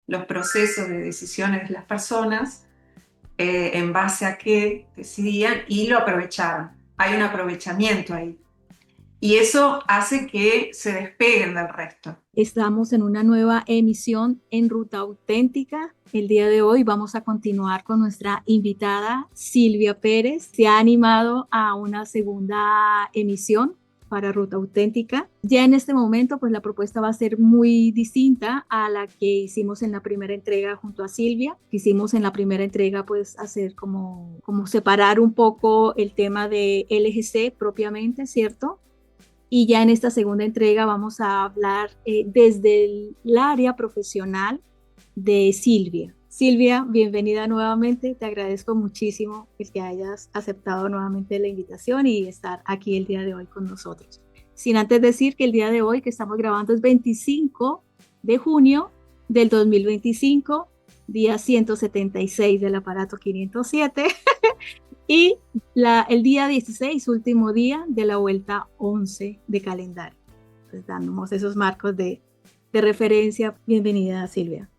los procesos de decisiones de las personas, en base a qué decidían y lo aprovechaban. Hay un aprovechamiento ahí. Y eso hace que se despeguen del resto. Estamos en una nueva emisión en Ruta Auténtica. El día de hoy vamos a continuar con nuestra invitada Silvia Pérez. Se ha animado a una segunda emisión para Ruta Auténtica. Ya en este momento, pues la propuesta va a ser muy distinta a la que hicimos en la primera entrega junto a Silvia. Quisimos en la primera entrega, pues hacer como separar un poco el tema de LGC propiamente, ¿cierto? Y ya en esta segunda entrega vamos a hablar desde el área profesional de Silvia. Silvia, bienvenida nuevamente. Te agradezco muchísimo el que hayas aceptado nuevamente la invitación y estar aquí el día de hoy con nosotros. Sin antes decir que el día de hoy que estamos grabando es 25 de junio del 2025, día 176 del aparato 507. Y el día 16, último día de la vuelta 11 de calendario. Pues dándonos esos marcos de referencia. Bienvenida, Silvia.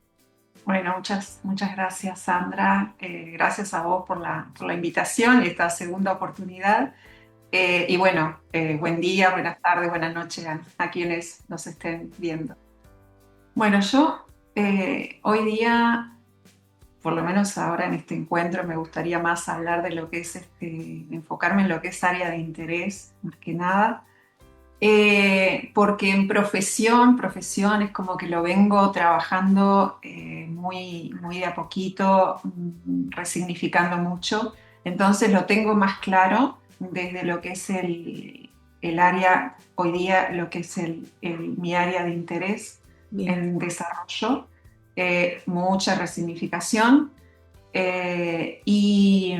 Bueno, muchas gracias, Sandra. Gracias a vos por la invitación y esta segunda oportunidad. Y bueno, buen día, buenas tardes, buenas noches a quienes nos estén viendo. Bueno, yo hoy día, por lo menos ahora en este encuentro, me gustaría más hablar de lo que es, enfocarme en lo que es área de interés, más que nada. Porque en profesión es como que lo vengo trabajando muy de a poquito, resignificando mucho. Entonces lo tengo más claro desde lo que es el área, hoy día lo que es mi área de interés Bien. en desarrollo, mucha resignificación. Eh, y,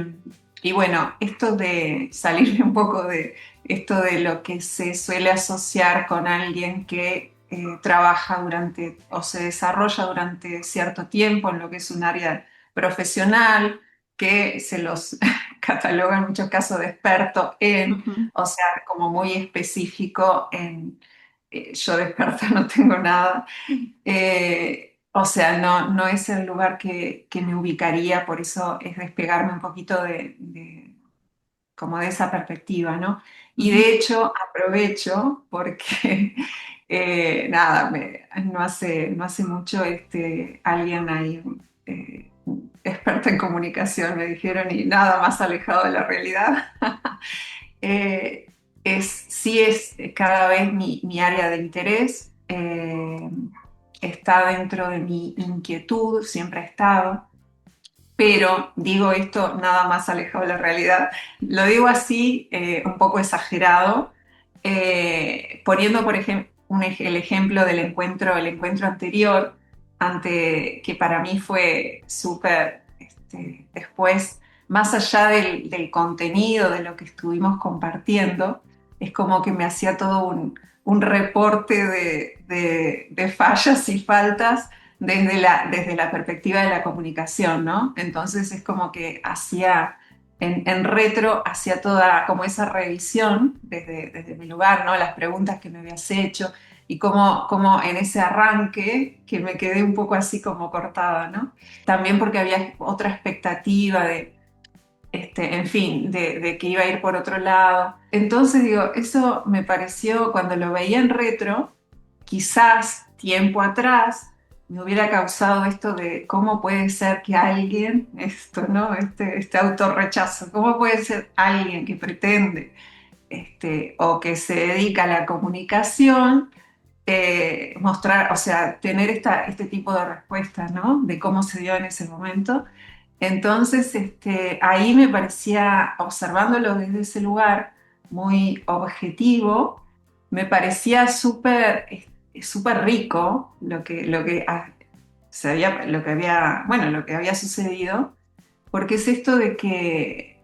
y bueno, esto de salirme un poco de esto de lo que se suele asociar con alguien que trabaja durante o se desarrolla durante cierto tiempo en lo que es un área profesional, que se los cataloga en muchos casos de experto en, Ujú. o sea, como muy específico en, yo de experta no tengo nada. O sea, no es el lugar que me ubicaría, por eso es despegarme un poquito como de esa perspectiva, ¿no? Y Ujú. de hecho aprovecho porque, nada, no hace mucho alguien ahí, experto en comunicación, me dijeron, y nada más alejado de la realidad. Eh, sí es cada vez mi área de interés, está dentro de mi inquietud, siempre ha estado, pero digo esto nada más alejado de la realidad. Lo digo así, un poco exagerado, poniendo por ejemplo el ejemplo del el encuentro anterior, que para mí fue súper, después, más allá del contenido, de lo que estuvimos compartiendo, es como que me hacía todo un reporte de fallas y faltas desde la perspectiva de la comunicación, ¿no? Entonces es como que en retro, hacía toda como esa revisión desde mi lugar, ¿no? Las preguntas que me habías hecho y como en ese arranque que me quedé un poco así como cortada, ¿no? También porque había otra expectativa en fin, de que iba a ir por otro lado. Entonces digo, eso me pareció, cuando lo veía en retro, quizás tiempo atrás me hubiera causado esto de cómo puede ser que alguien, esto, ¿no? Este autorrechazo, cómo puede ser alguien que pretende o que se dedica a la comunicación, mostrar, o sea, tener este tipo de respuestas, ¿no? De cómo se dio en ese momento. Entonces, ahí me parecía, observándolo desde ese lugar muy objetivo, me parecía súper rico lo que había sucedido, porque es esto de que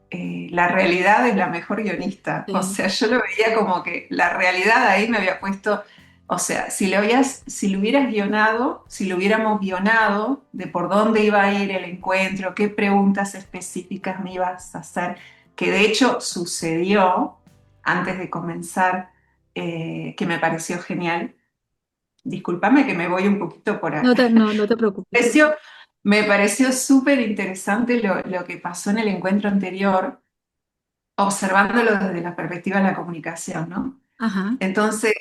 la realidad es la mejor guionista. O Sí. sea, yo lo veía como que la realidad ahí me había puesto, o sea, si lo hubieras guionado, si lo hubiéramos guionado de por dónde iba a ir el encuentro, qué preguntas específicas me ibas a hacer, que de hecho sucedió antes de comenzar, que me pareció genial. discúlpame que me voy un poquito por ahí. No te preocupes. Pareció- Me pareció súper interesante lo que pasó en el encuentro anterior, observándolo desde la perspectiva de la comunicación, ¿no? Ajá, Entonces,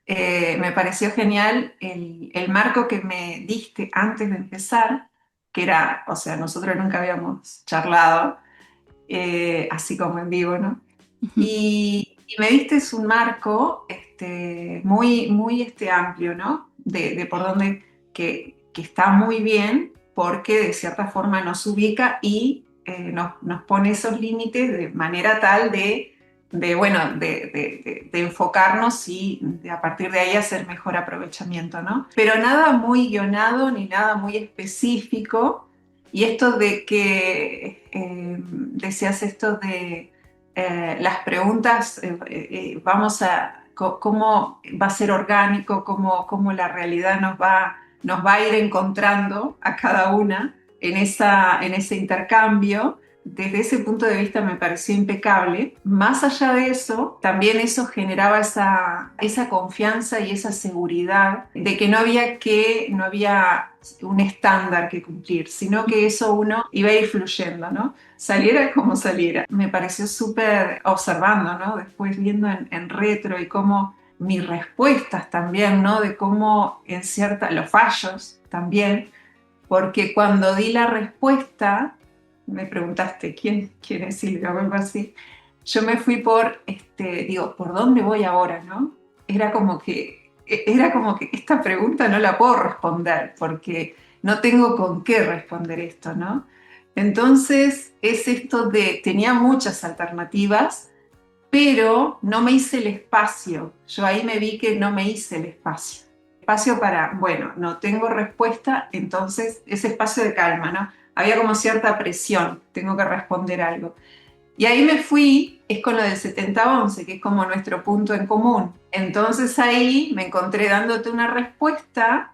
me pareció genial el marco que me diste antes de empezar, que era, o sea, nosotros nunca habíamos charlado, así como en vivo, ¿no? ujú, Y me diste un marco muy, muy amplio, ¿no? De por dónde, que está muy bien, porque de cierta forma nos ubica y nos pone esos límites de manera tal bueno, de enfocarnos y a partir de ahí hacer mejor aprovechamiento, ¿no? Pero nada muy guionado ni nada muy específico. Y esto de que decías esto de las preguntas, cómo va a ser orgánico, cómo la realidad nos va a ir encontrando a cada una en ese intercambio. Desde ese punto de vista me pareció impecable. Más allá de eso, también eso generaba esa confianza y esa seguridad de que no había un estándar que cumplir, sino que eso uno iba a ir fluyendo, ¿no? Saliera como saliera. Me pareció súper observando, ¿no? Después viendo en retro y cómo mis respuestas también, ¿no? De cómo los fallos también, porque cuando di la respuesta, me preguntaste quién es Silvia, o algo así, yo me fui digo, ¿por dónde voy ahora, no? Era como que esta pregunta no la puedo responder porque no tengo con qué responder esto, ¿no? Entonces es esto tenía muchas alternativas, pero no me hice el espacio. Yo ahí me vi que no me hice el espacio. Espacio para, bueno, no tengo respuesta, entonces ese espacio de calma, ¿no? Había como cierta presión, tengo que responder algo. Y ahí me fui, es con lo del 70-11, que es como nuestro punto en común. Entonces ahí me encontré dándote una respuesta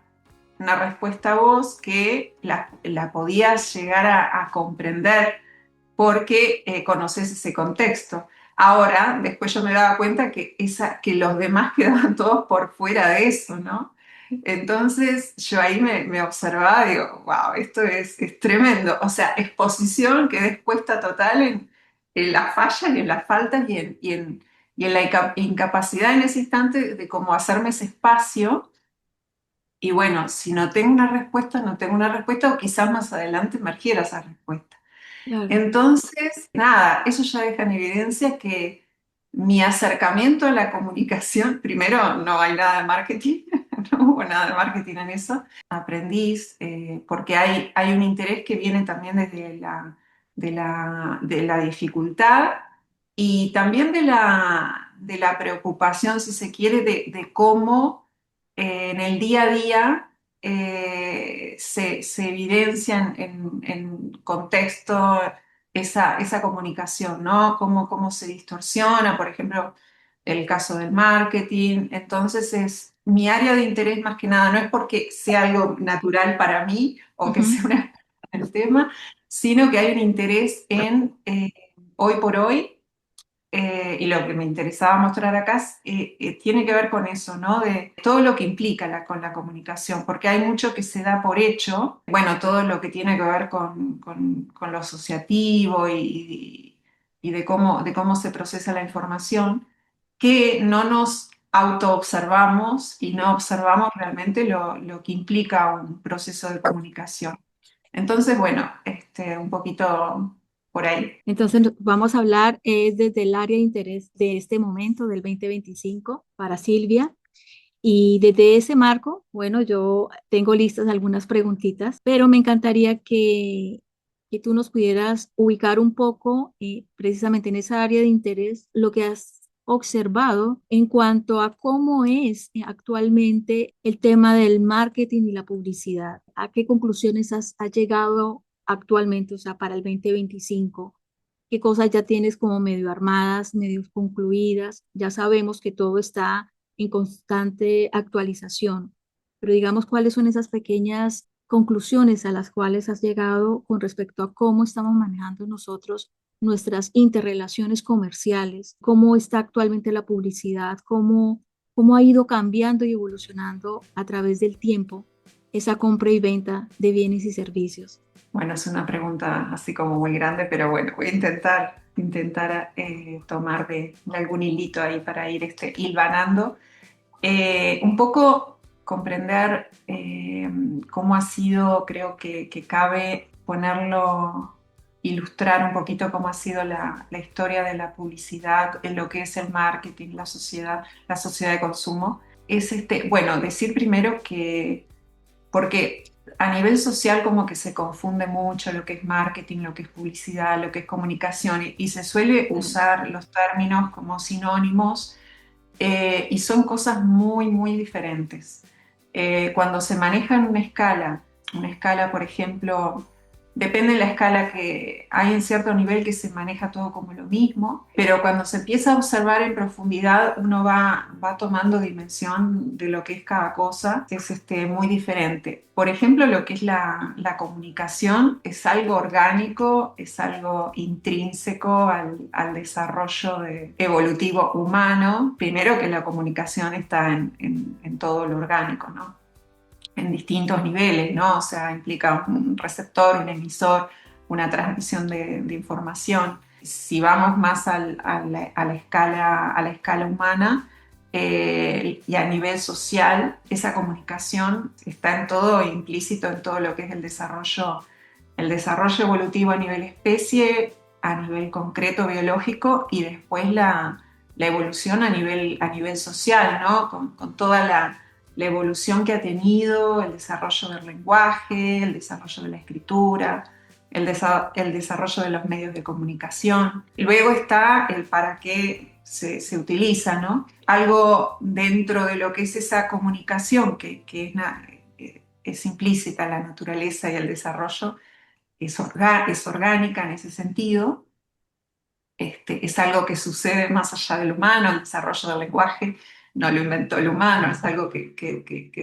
a vos que la podías llegar a comprender porque conoces ese contexto. Ahora, después yo me daba cuenta que los demás quedaban todos por fuera de eso, ¿no? Entonces yo ahí me observaba y digo, wow, esto es tremendo. O sea, exposición, quedé expuesta total en las fallas y en las faltas y en la incapacidad en ese instante de cómo hacerme ese espacio. Y bueno, si no tengo una respuesta, no tengo una respuesta o quizás más adelante emergiera esa respuesta. claro. Entonces, nada, eso ya deja en evidencia que mi acercamiento a la comunicación, primero, no hay nada de marketing, no hubo nada de marketing en eso. Aprendiz, porque hay un interés que viene también desde de la dificultad y también de la preocupación, si se quiere, de cómo en el día a día se evidencia en contexto esa comunicación, ¿no? Cómo se distorsiona, por ejemplo, el caso del marketing. Entonces es mi área de interés más que nada, no es porque sea algo natural para mí o que Ujú, sea el tema, sino que hay un interés en hoy por hoy y lo que me interesaba mostrar acá tiene que ver con eso, ¿no? De todo lo que implica con la comunicación, porque hay mucho que se da por hecho, bueno, todo lo que tiene que ver con lo asociativo y de cómo se procesa la información, que no nos autoobservamos y no observamos realmente lo que implica un proceso de comunicación. Entonces, bueno, un poquito por ahí. entonces vamos a hablar desde el área de interés de este momento, del 2025, para Silvia. Y desde ese marco, bueno, yo tengo listas algunas preguntitas, pero me encantaría que tú nos pudieras ubicar un poco precisamente en esa área de interés, lo que has observado en cuanto a cómo es actualmente el tema del marketing y la publicidad. ¿A qué conclusiones has llegado actualmente, o sea, para el 2025? ¿Qué cosas ya tienes como medio armadas, medio concluidas? Ya sabemos que todo está en constante actualización, pero digamos cuáles son esas pequeñas conclusiones a las cuales has llegado con respecto a cómo estamos manejando nosotros nuestras interrelaciones comerciales, cómo está actualmente la publicidad, cómo ha ido cambiando y evolucionando a través del tiempo esa compra y venta de bienes y servicios? Bueno, es una pregunta así como muy grande, pero bueno, voy a intentar tomar de algún hilito ahí para ir hilvanando. Un poco comprender cómo ha sido, creo que cabe ponerlo, ilustrar un poquito cómo ha sido la historia de la publicidad en lo que es el marketing, la sociedad de consumo. Es bueno, decir primero que, porque a nivel social como que se confunde mucho lo que es marketing, lo que es publicidad, lo que es comunicación, y se suele usar los términos como sinónimos, y son cosas muy, muy diferentes. Cuando se maneja en una escala, por ejemplo, depende de la escala que hay en cierto nivel que se maneja todo como lo mismo, pero cuando se empieza a observar en profundidad, uno va tomando dimensión de lo que es cada cosa, es muy diferente. Por ejemplo, lo que es la comunicación es algo orgánico, es algo intrínseco al desarrollo evolutivo humano. Primero que la comunicación está en todo lo orgánico, ¿no? En distintos niveles, ¿no? O sea, implica un receptor, un emisor, una transmisión de información. Si vamos más a la escala humana y a nivel social, esa comunicación está en todo, implícito en todo lo que es el desarrollo evolutivo a nivel especie, a nivel concreto biológico y después la evolución a nivel social, ¿no? Con toda la evolución que ha tenido, el desarrollo del lenguaje, el desarrollo de la escritura, el desarrollo de los medios de comunicación. Y luego está el para qué se utiliza, ¿no? Algo dentro de lo que es esa comunicación, que es implícita la naturaleza y el desarrollo, es orgánica en ese sentido. Es algo que sucede más allá del humano, el desarrollo del lenguaje no lo inventó el humano, es algo que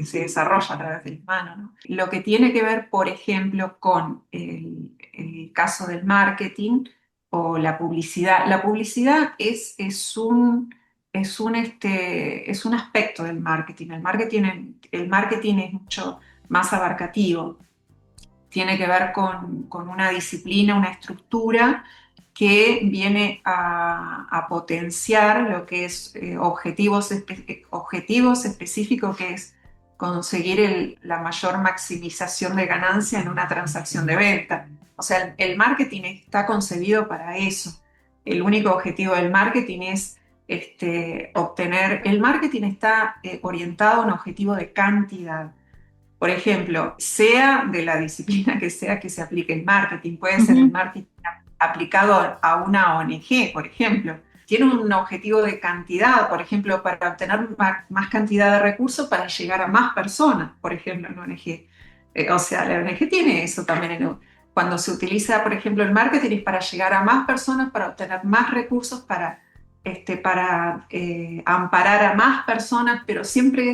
se desarrolla a través del humano, ¿no? Lo que tiene que ver, por ejemplo, con el caso del marketing o la publicidad es un aspecto del marketing. El marketing es mucho más abarcativo, tiene que ver con una disciplina, una estructura que viene a potenciar lo que es objetivos específicos, que es conseguir la mayor maximización de ganancia en una transacción de venta. O sea, el marketing está concebido para eso. El único objetivo del marketing es obtener. El marketing está orientado a un objetivo de cantidad. Por ejemplo, sea de la disciplina que sea que se aplique el marketing, puede ser el marketing aplicado a una ONG, por ejemplo. Tiene un objetivo de cantidad, por ejemplo, para obtener más cantidad de recursos para llegar a más personas, por ejemplo, en ONG. O sea, la ONG tiene eso también. Cuando se utiliza, por ejemplo, el marketing es para llegar a más personas, para obtener más recursos, para amparar a más personas, pero siempre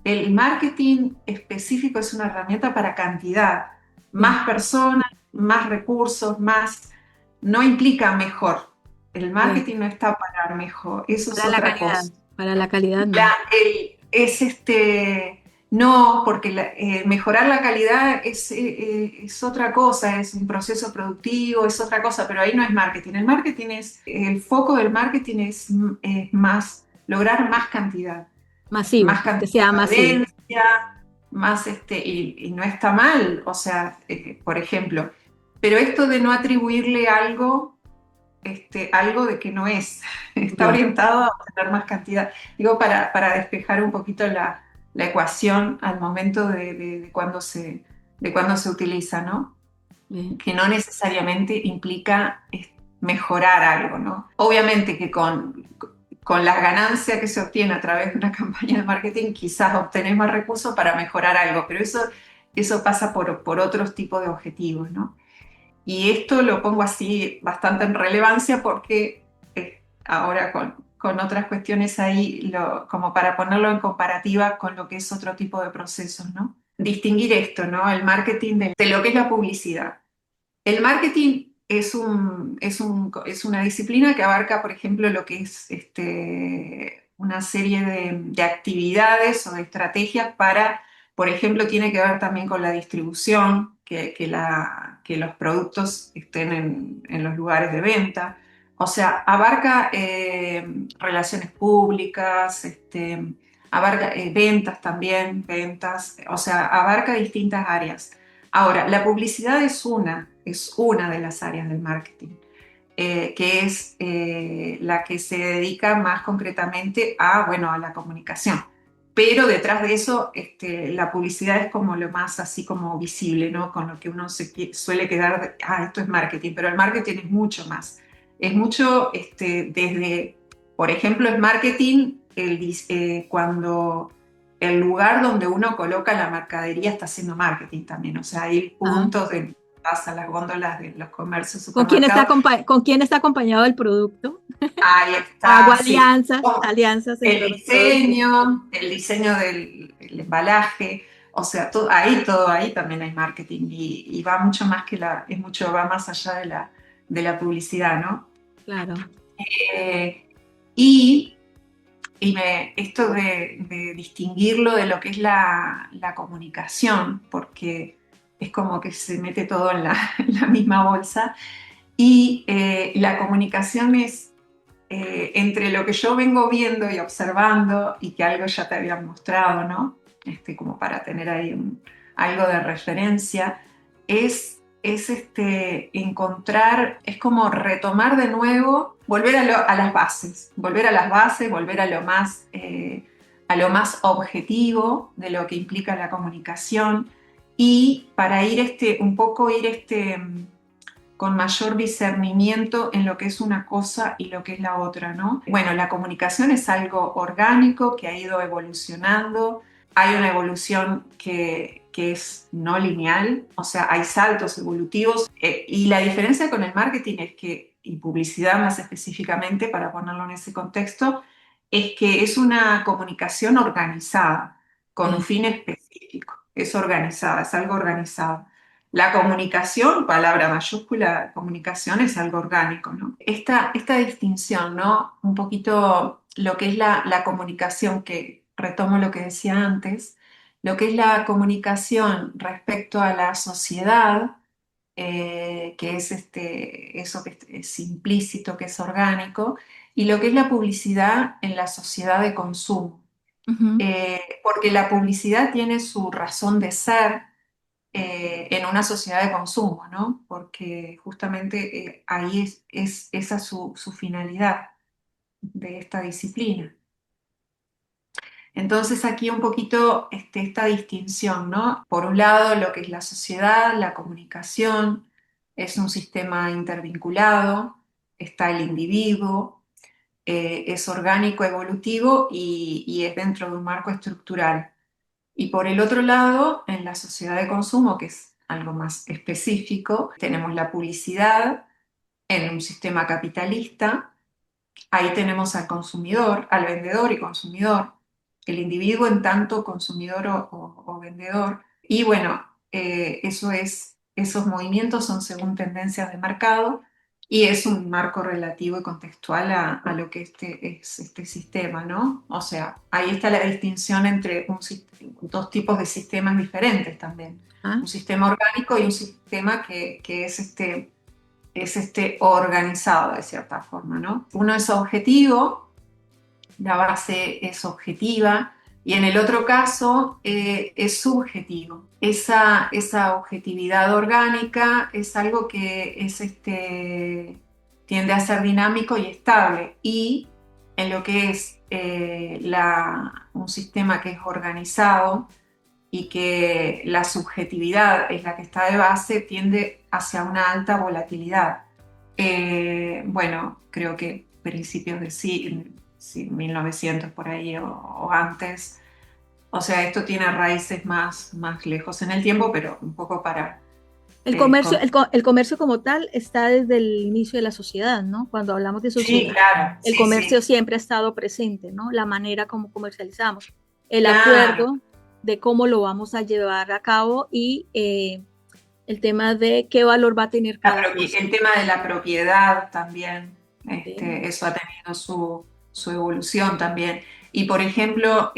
el marketing específico es una herramienta para cantidad. Más personas, más recursos, más. No implica mejor. El marketing no está para mejor. Eso es Para la otra calidad, cosa. para la calidad no. Es No, porque mejorar la calidad es otra cosa, es un proceso productivo, es otra cosa, pero ahí no es marketing. El foco del marketing es más, lograr Masivo, más que cantidad sea de masivo. audiencia, y no está mal, o sea, por ejemplo, pero esto de no atribuirle algo de que no es, está Bien, orientado a obtener más cantidad. Digo, para despejar un poquito la ecuación al momento de cuando se utiliza, ¿no? bien. Que no necesariamente implica mejorar algo, ¿no? Obviamente que con la ganancia que se obtiene a través de una campaña de marketing, quizás obtenés más recursos para mejorar algo, pero eso pasa por otros tipos de objetivos, ¿no? Y esto lo pongo así bastante en relevancia porque ahora con otras cuestiones ahí, como para ponerlo en comparativa con lo que es otro tipo de procesos, ¿no? Distinguir esto, ¿no? El marketing de lo que es la publicidad. El marketing es una disciplina que abarca, por ejemplo, lo que es una serie de actividades o de estrategias para, por ejemplo, tiene que ver también con la distribución, que los productos estén en los lugares de venta. O sea, abarca relaciones públicas, abarca ventas también, ventas, o sea, abarca distintas áreas. Ahora, la publicidad es una de las áreas del marketing, que es la que se dedica más concretamente a, bueno, a la comunicación. Pero detrás de eso, la publicidad es como lo más así como visible, ¿no? Con lo que uno suele quedar, esto es marketing, pero el marketing es mucho más. Es mucho desde, por ejemplo, es marketing cuando el lugar donde uno coloca la mercadería está haciendo marketing también. O sea, hay Ah, puntos de pasa las góndolas de los comercios, ¿con supermercados. con quién está acompañado el producto? Ahí Hago está, sí. Oh, alianzas entre los productos. el diseño del el embalaje, o sea, todo ahí también hay marketing y va mucho más va más allá de la publicidad, ¿no? Claro. Eh, y esto de distinguirlo de lo que es la comunicación, porque es como que se mete todo en en la misma bolsa, y la comunicación es entre lo que yo vengo viendo y observando y que algo ya te habían mostrado, ¿no? Como para tener ahí algo de referencia, encontrar, es como retomar de nuevo, volver a las bases, volver a lo más objetivo de lo que implica la comunicación y para ir un poco ir con mayor discernimiento en lo que es una cosa y lo que es la otra, ¿no? Bueno, la comunicación es algo orgánico que ha ido evolucionando. Hay una evolución que es no lineal, o sea, hay saltos evolutivos. Y la diferencia con el marketing es que, y publicidad más específicamente, para ponerlo en ese contexto, es que es una comunicación organizada, con un Sí. fin específico. Es organizada, es algo organizado. La comunicación, palabra mayúscula, comunicación es algo orgánico, ¿no? Esta distinción, ¿no? Un poquito lo que es la comunicación, que retomo lo que decía antes, lo que es la comunicación respecto a la sociedad, que es eso que es implícito, que es orgánico, y lo que es la publicidad en la sociedad de consumo. Ujú. Porque la publicidad tiene su razón de ser en una sociedad de consumo, ¿no? Porque justamente ahí es esa su finalidad de esta disciplina. Entonces aquí un poquito esta distinción, ¿no? Por un lado, lo que es la sociedad, la comunicación, es un sistema intervinculado, está el individuo, es orgánico, evolutivo y es dentro de un marco estructural. Y por el otro lado, en la sociedad de consumo, que es algo más específico, tenemos la publicidad en un sistema capitalista. Ahí tenemos al consumidor, al vendedor y consumidor, el individuo en tanto consumidor o vendedor. Y bueno, esos movimientos son según tendencias de mercado y es un marco relativo y contextual a lo que es este sistema, ¿no? O sea, ahí está la distinción entre dos tipos de sistemas diferentes también. Ah, Un sistema orgánico y un sistema que es organizado de cierta forma, ¿no? Uno es objetivo, la base es objetiva, y en el otro caso es subjetivo. Esa objetividad orgánica es algo que tiende a ser dinámico y estable, y en lo que es un sistema que es organizado, y que la subjetividad es la que está de base, tiende hacia una alta volatilidad. Bueno, creo que principios de sí, 1900 por ahí o antes. O sea, esto tiene raíces más lejos en el tiempo, pero un poco para... el comercio como tal está desde el inicio de la sociedad, ¿no? Cuando hablamos de Sí, sociedad, claro, el sí, comercio sí, siempre ha estado presente, ¿no? La manera como comercializamos, el claro. acuerdo de cómo lo vamos a llevar a cabo y el tema de qué valor va a tener cada cosa. El tema de la propiedad también, ¿Sí? eso ha tenido su evolución también. Y por ejemplo,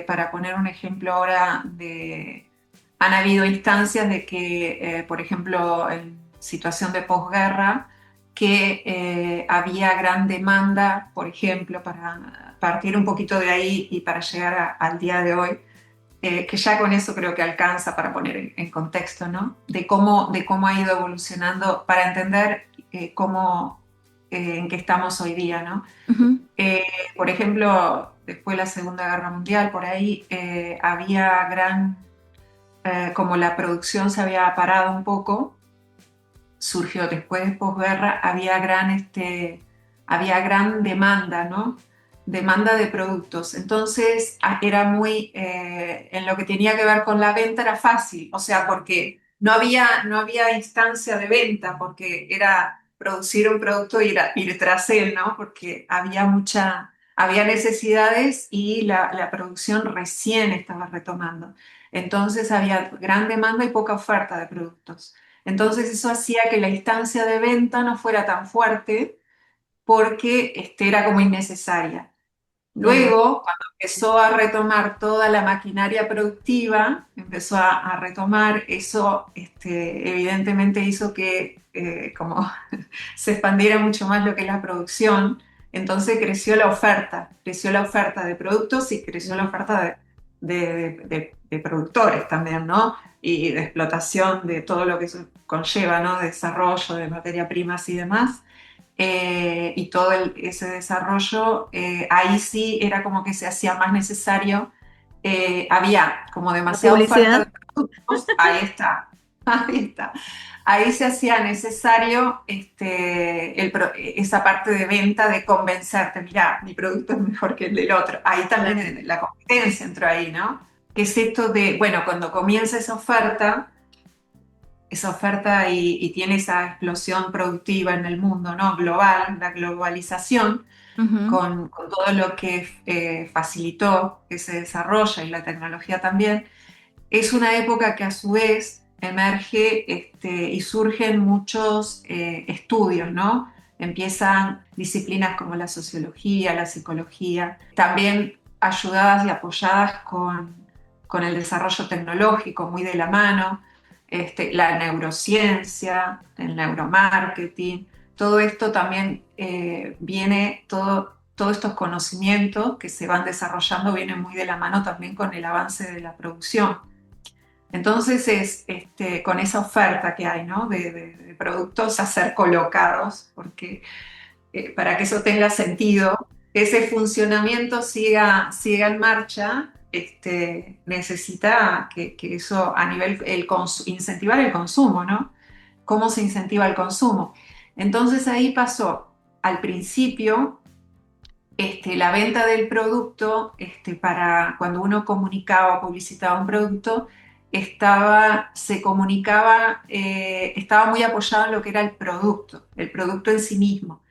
para poner un ejemplo ahora han habido instancias de que, por ejemplo, en situación de posguerra, que había gran demanda, por ejemplo, para partir un poquito de ahí y para llegar al día de hoy, que ya con eso creo que alcanza para poner en contexto, ¿no? De cómo ha ido evolucionando para entender en qué estamos hoy día, ¿no? Ujú. Eh, por ejemplo, después de la Segunda Guerra Mundial, por ahí había como la producción se había parado un poco, surgió después de posguerra, había gran demanda, ¿no? Demanda de productos. Entonces era en lo que tenía que ver con la venta era fácil, o sea, porque no había instancia de venta, porque era producir un producto y ir tras él, ¿no? Porque había necesidades y la producción recién estaba retomando. Entonces había gran demanda y poca oferta de productos. Entonces eso hacía que la instancia de venta no fuera tan fuerte porque era como innecesaria. Ya. Luego, cuando empezó a retomar toda la maquinaria productiva, empezó a retomar eso, evidentemente hizo que como se expandiera mucho más lo que es la producción, entonces creció la oferta de productos y creció la oferta de productores también, ¿no? Y de explotación de todo lo que eso conlleva, ¿no? De desarrollo de materia primas y demás. Y todo ese desarrollo, ahí sí era como que se hacía más necesario, había como La demasiada oferta de publicidad. productos, ahí está, ahí está. Ahí se hacía necesario esa parte de venta de convencerte, mira, mi producto es mejor que el del otro. Ahí Claro. también la competencia entró ahí, ¿no? Que es esto de, bueno, cuando comienza esa oferta y tiene esa explosión productiva en el mundo, ¿no? Global, la globalización, Ujú. con todo lo que facilitó ese desarrollo y la tecnología también, es una época que a su vez emerge y surgen muchos estudios, ¿no? Empiezan disciplinas como la sociología, la psicología, también ayudadas y apoyadas con el desarrollo tecnológico muy de la mano, la neurociencia, el neuromarketing, todo esto también todos estos conocimientos que se van desarrollando vienen muy de la mano también con el avance de la producción. Entonces es con esa oferta que hay, ¿no? de productos a ser colocados, porque para que eso tenga sentido, que ese funcionamiento siga en marcha, necesita que eso a nivel, incentivar el consumo, ¿no? ¿Cómo se incentiva el consumo? Entonces ahí pasó al principio la venta del producto, para cuando uno comunicaba o publicitaba un producto, se comunicaba, estaba muy apoyado en lo que era el producto en sí mismo.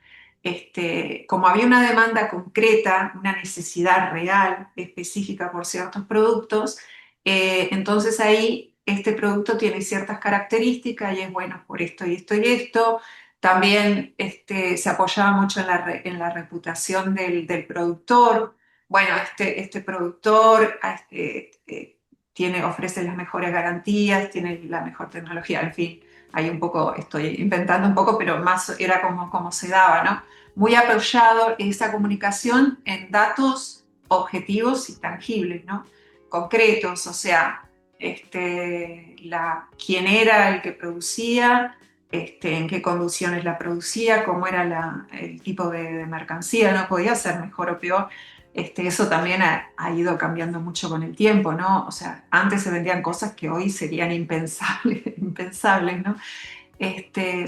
Como había una demanda concreta, una necesidad real, específica por ciertos productos, entonces ahí este producto tiene ciertas características y es bueno por esto y esto y esto. También se apoyaba mucho en la reputación del productor. Bueno, este productor ofrece las mejores garantías, tiene la mejor tecnología, en fin, hay un poco, estoy inventando un poco, pero más era como se daba, ¿no? Muy apoyado esa comunicación en datos objetivos y tangibles, ¿no? Concretos, o sea, quién era el que producía, en qué condiciones la producía, cómo era el tipo de mercancía, no podía ser mejor o peor. Eso también ha ido cambiando mucho con el tiempo, ¿no? O sea, antes se vendían cosas que hoy serían impensables, impensables, ¿no?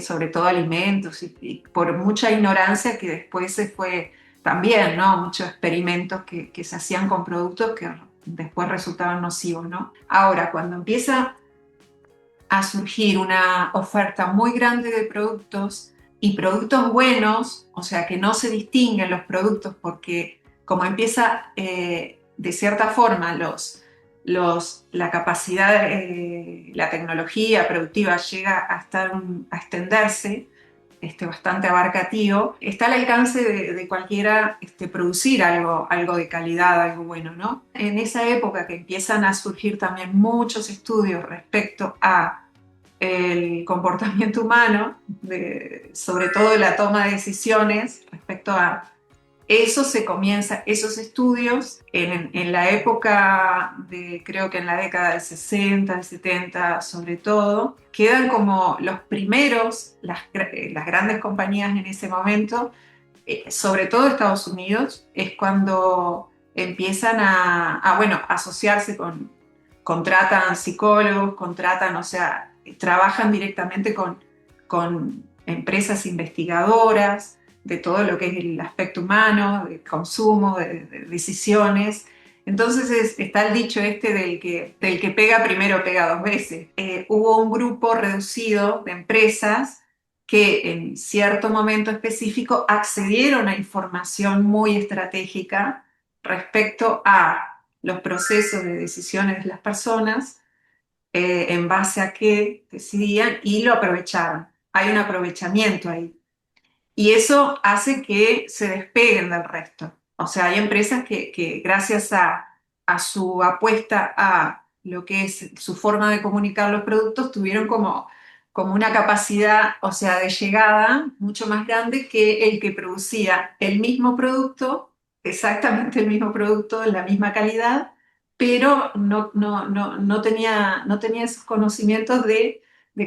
Sobre todo alimentos, y por mucha ignorancia que después se fue también, ¿no? Muchos experimentos que se hacían con productos que después resultaban nocivos, ¿no? Ahora, cuando empieza a surgir una oferta muy grande de productos y productos buenos, o sea que no se distinguen los productos porque como empieza de cierta forma la capacidad, la tecnología productiva llega a extenderse, bastante abarcativo, está al alcance de cualquiera producir algo de calidad, algo bueno, ¿no? En esa época que empiezan a surgir también muchos estudios respecto a el comportamiento humano, sobre todo la toma de decisiones respecto a eso, se comienza, esos estudios en la época creo que en la década del 60, del 70 sobre todo, quedan como los primeros, las grandes compañías en ese momento, sobre todo Estados Unidos, es cuando empiezan bueno, asociarse contratan psicólogos, o sea, trabajan directamente con empresas investigadoras de todo lo que es el aspecto humano, de consumo, de decisiones. Entonces está el dicho del que pega primero pega dos veces. Hubo un grupo reducido de empresas que en cierto momento específico accedieron a información muy estratégica respecto a los procesos de decisiones de las personas, en base a qué decidían y lo aprovechaban. Hay un aprovechamiento ahí. Y eso hace que se despeguen del resto. O sea, hay empresas que gracias a su apuesta a lo que es su forma de comunicar los productos, tuvieron como una capacidad, o sea, de llegada mucho más grande que el que producía el mismo producto, exactamente el mismo producto, de la misma calidad, pero no tenía esos conocimientos de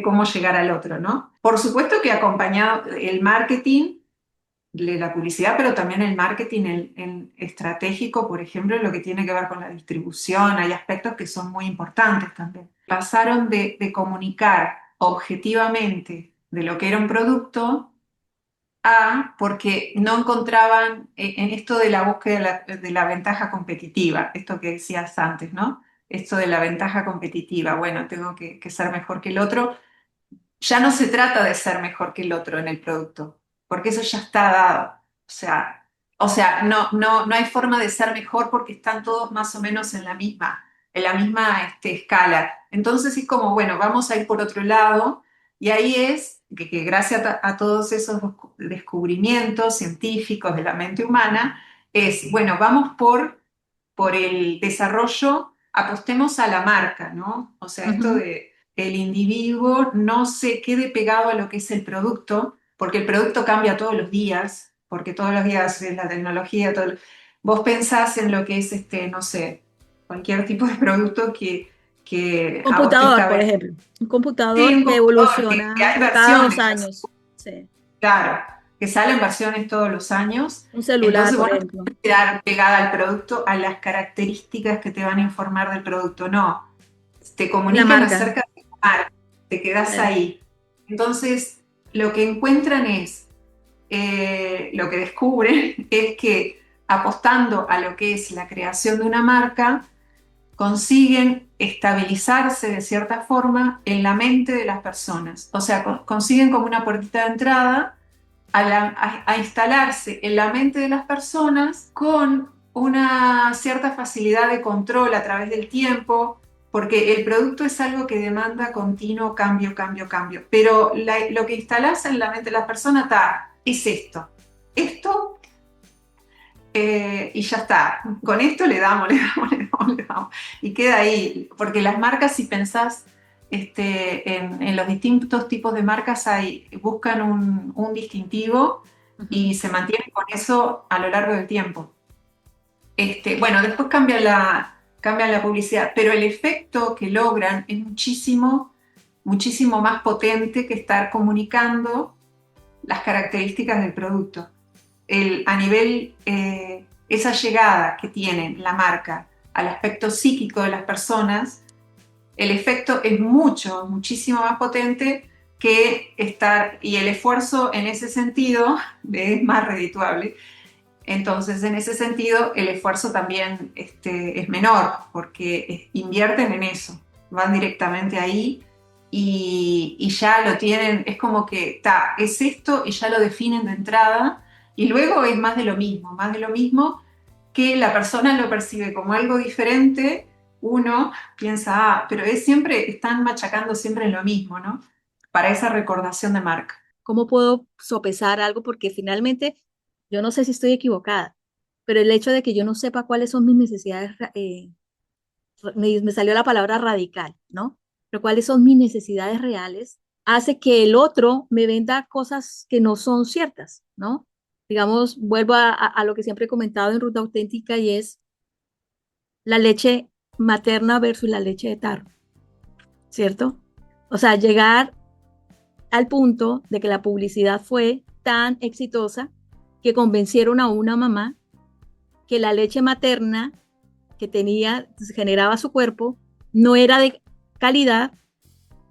cómo llegar al otro, ¿no? Por supuesto que acompañado el marketing de la publicidad, pero también el marketing el estratégico, por ejemplo, lo que tiene que ver con la distribución, hay aspectos que son muy importantes también. Pasaron de comunicar objetivamente de lo que era un producto porque no encontraban en esto de la búsqueda de la ventaja competitiva, esto que decías antes, ¿no? Esto de la ventaja competitiva, bueno, tengo que ser mejor que el otro. Ya no se trata de ser mejor que el otro en el producto, porque eso ya está dado. O sea, no hay forma de ser mejor porque están todos más o menos en la misma escala. Entonces es como, bueno, vamos a ir por otro lado, y ahí es que gracias a todos esos descubrimientos científicos de la mente humana, es, bueno, vamos por el desarrollo, apostemos a la marca, ¿no? O sea, esto Ujú. de el individuo no se quede pegado a lo que es el producto, porque el producto cambia todos los días, porque todos los días es la tecnología, vos pensás en lo que es, no sé, cualquier tipo de producto que a vos te Computador, está por vendiendo. ejemplo. Un Sí, computador un que computador, que evoluciona hay cada dos versiones, años. Sí. claro, que salen versiones todos los años. Un celular, Entonces, por vos no ejemplo. te puedes quedar pegada al producto, a las características que te van a informar del producto, no. Te La comunican marca. acerca de la marca, te quedas Sí. ahí. Entonces, lo que encuentran lo que descubren es que apostando a lo que es la creación de una marca, consiguen estabilizarse de cierta forma en la mente de las personas. O sea, consiguen como una puertita de entrada a instalarse en la mente de las personas con una cierta facilidad de control a través del tiempo, porque el producto es algo que demanda continuo cambio, cambio, cambio. Pero lo que instalas en la mente de las personas es esto. Esto, y ya está. Con esto le damos, le damos, le damos, le damos. Y queda ahí, porque las marcas, si pensás en los distintos tipos de marcas, buscan un distintivo Ujú. y se mantienen con eso a lo largo del tiempo. Bueno, después cambian la publicidad, pero el efecto que logran es muchísimo, muchísimo más potente que estar comunicando las características del producto. A nivel, esa llegada que tiene la marca al aspecto psíquico de las personas, el efecto es muchísimo más potente que estar, y el esfuerzo en ese sentido es más redituable. Entonces, en ese sentido, el esfuerzo también es menor, porque invierten en eso, van directamente ahí y ya lo tienen, es como que es esto y ya lo definen de entrada, y luego es más de lo mismo que la persona lo percibe como algo diferente. Uno piensa, pero están machacando siempre en lo mismo, ¿no? Para esa recordación de marca. ¿Cómo puedo sopesar algo? Porque finalmente yo no sé si estoy equivocada, pero el hecho de que yo no sepa cuáles son mis necesidades, me salió la palabra radical, ¿no? Pero cuáles son mis necesidades reales, hace que el otro me venda cosas que no son ciertas, ¿no? Digamos, vuelvo a lo que siempre he comentado en Ruta Auténtica y es la leche materna versus la leche de tarro, ¿cierto? O sea, llegar al punto de que la publicidad fue tan exitosa que convencieron a una mamá que la leche materna que tenía, generaba su cuerpo, no era de calidad,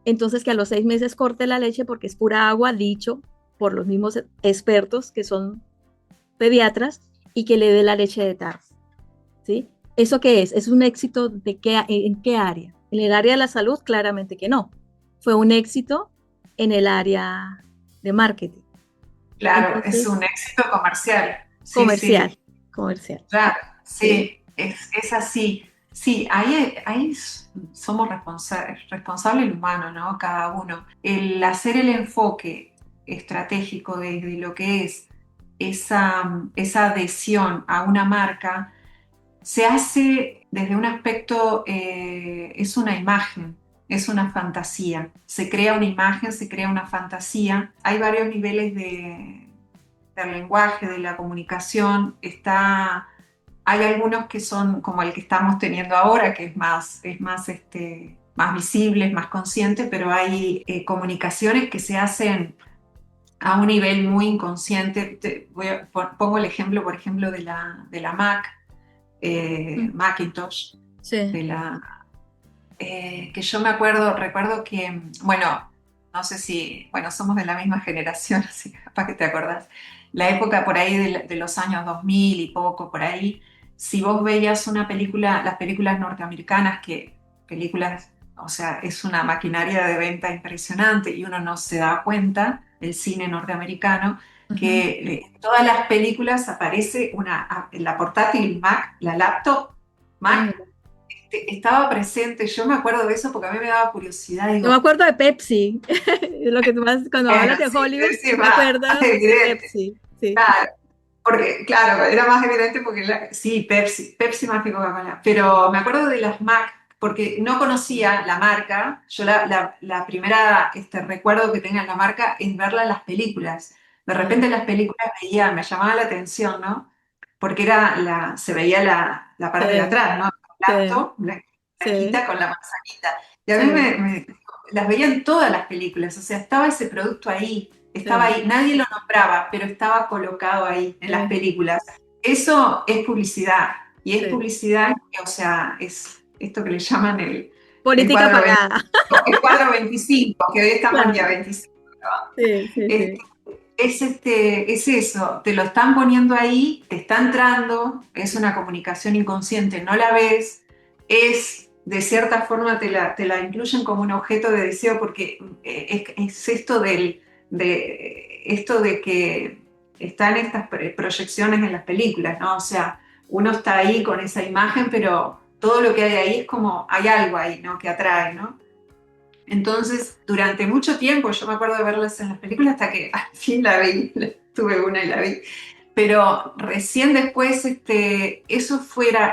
entonces que a los 6 meses corte la leche porque es pura agua, dicho por los mismos expertos que son pediatras, y que le dé la leche de tarro, ¿sí? ¿Eso qué es? ¿Es un éxito de en qué área? En el área de la salud, claramente que no. Fue un éxito en el área de marketing. Claro, es Entonces, un éxito comercial. Sí, comercial, sí, comercial. claro, ¿Sí? sí, es así. Sí, ahí somos responsable el humano, ¿no? Cada uno. El hacer el enfoque estratégico de lo que es esa adhesión a una marca se hace desde un aspecto, es una imagen, es una fantasía. Se crea una imagen, se crea una fantasía. Hay varios niveles del lenguaje, de la comunicación. Hay algunos que son como el que estamos teniendo ahora, que más visible, es más consciente, pero hay comunicaciones que se hacen a un nivel muy inconsciente. Pongo el ejemplo, por ejemplo, de la Mac, Mm, Macintosh, sí. que yo recuerdo que, bueno, no sé si, bueno, somos de la misma generación, así que capaz que te acordás, la época por ahí de los años 2000 y poco, por ahí, si vos veías una película, las películas norteamericanas, o sea, es una maquinaria de venta impresionante y uno no se da cuenta, el cine norteamericano, Ujú. que en todas las películas aparece la portátil Mac, la laptop Ah, Mac, mira. estaba presente. Yo me acuerdo de eso porque a mí me daba curiosidad. Yo me Digo, acuerdo de Pepsi. Lo que tú más, cuando bueno, hablas de sí, Hollywood, sí, me más acuerdo de evidente. Pepsi. Sí. Claro, porque, claro, era más evidente porque, sí, Pepsi más que Coca-Cola. Pero me acuerdo de las Mac porque no conocía la marca. Yo la primera recuerdo que tenga la marca es verla en las películas. De Ah, repente en las películas me llamaba la atención, ¿no? Porque se veía la parte de sí, atrás, ¿no? sí, Laptop, sí, blanquita con la manzanita. Y a mí sí, las veía en todas las películas, o sea, estaba ese producto ahí, estaba sí, ahí, nadie lo nombraba, pero estaba colocado ahí en las sí, películas. Eso es publicidad, y es sí. publicidad, o sea, es esto que le llaman el Política cuadro pagada. 25, el cuadro 25, que hoy estamos en día Claro. 25. Sí, sí, Este, sí. es eso, te lo están poniendo ahí, te está entrando, es una comunicación inconsciente, no la ves, de cierta forma te la incluyen como un objeto de deseo porque es esto de que están estas proyecciones en las películas, ¿no? O sea, uno está ahí con esa imagen, pero todo lo que hay ahí es como, hay algo ahí, ¿no? Que atrae, ¿no? Entonces, durante mucho tiempo, yo me acuerdo de verlas en las películas hasta que al fin la vi, tuve una y la vi. Pero recién después,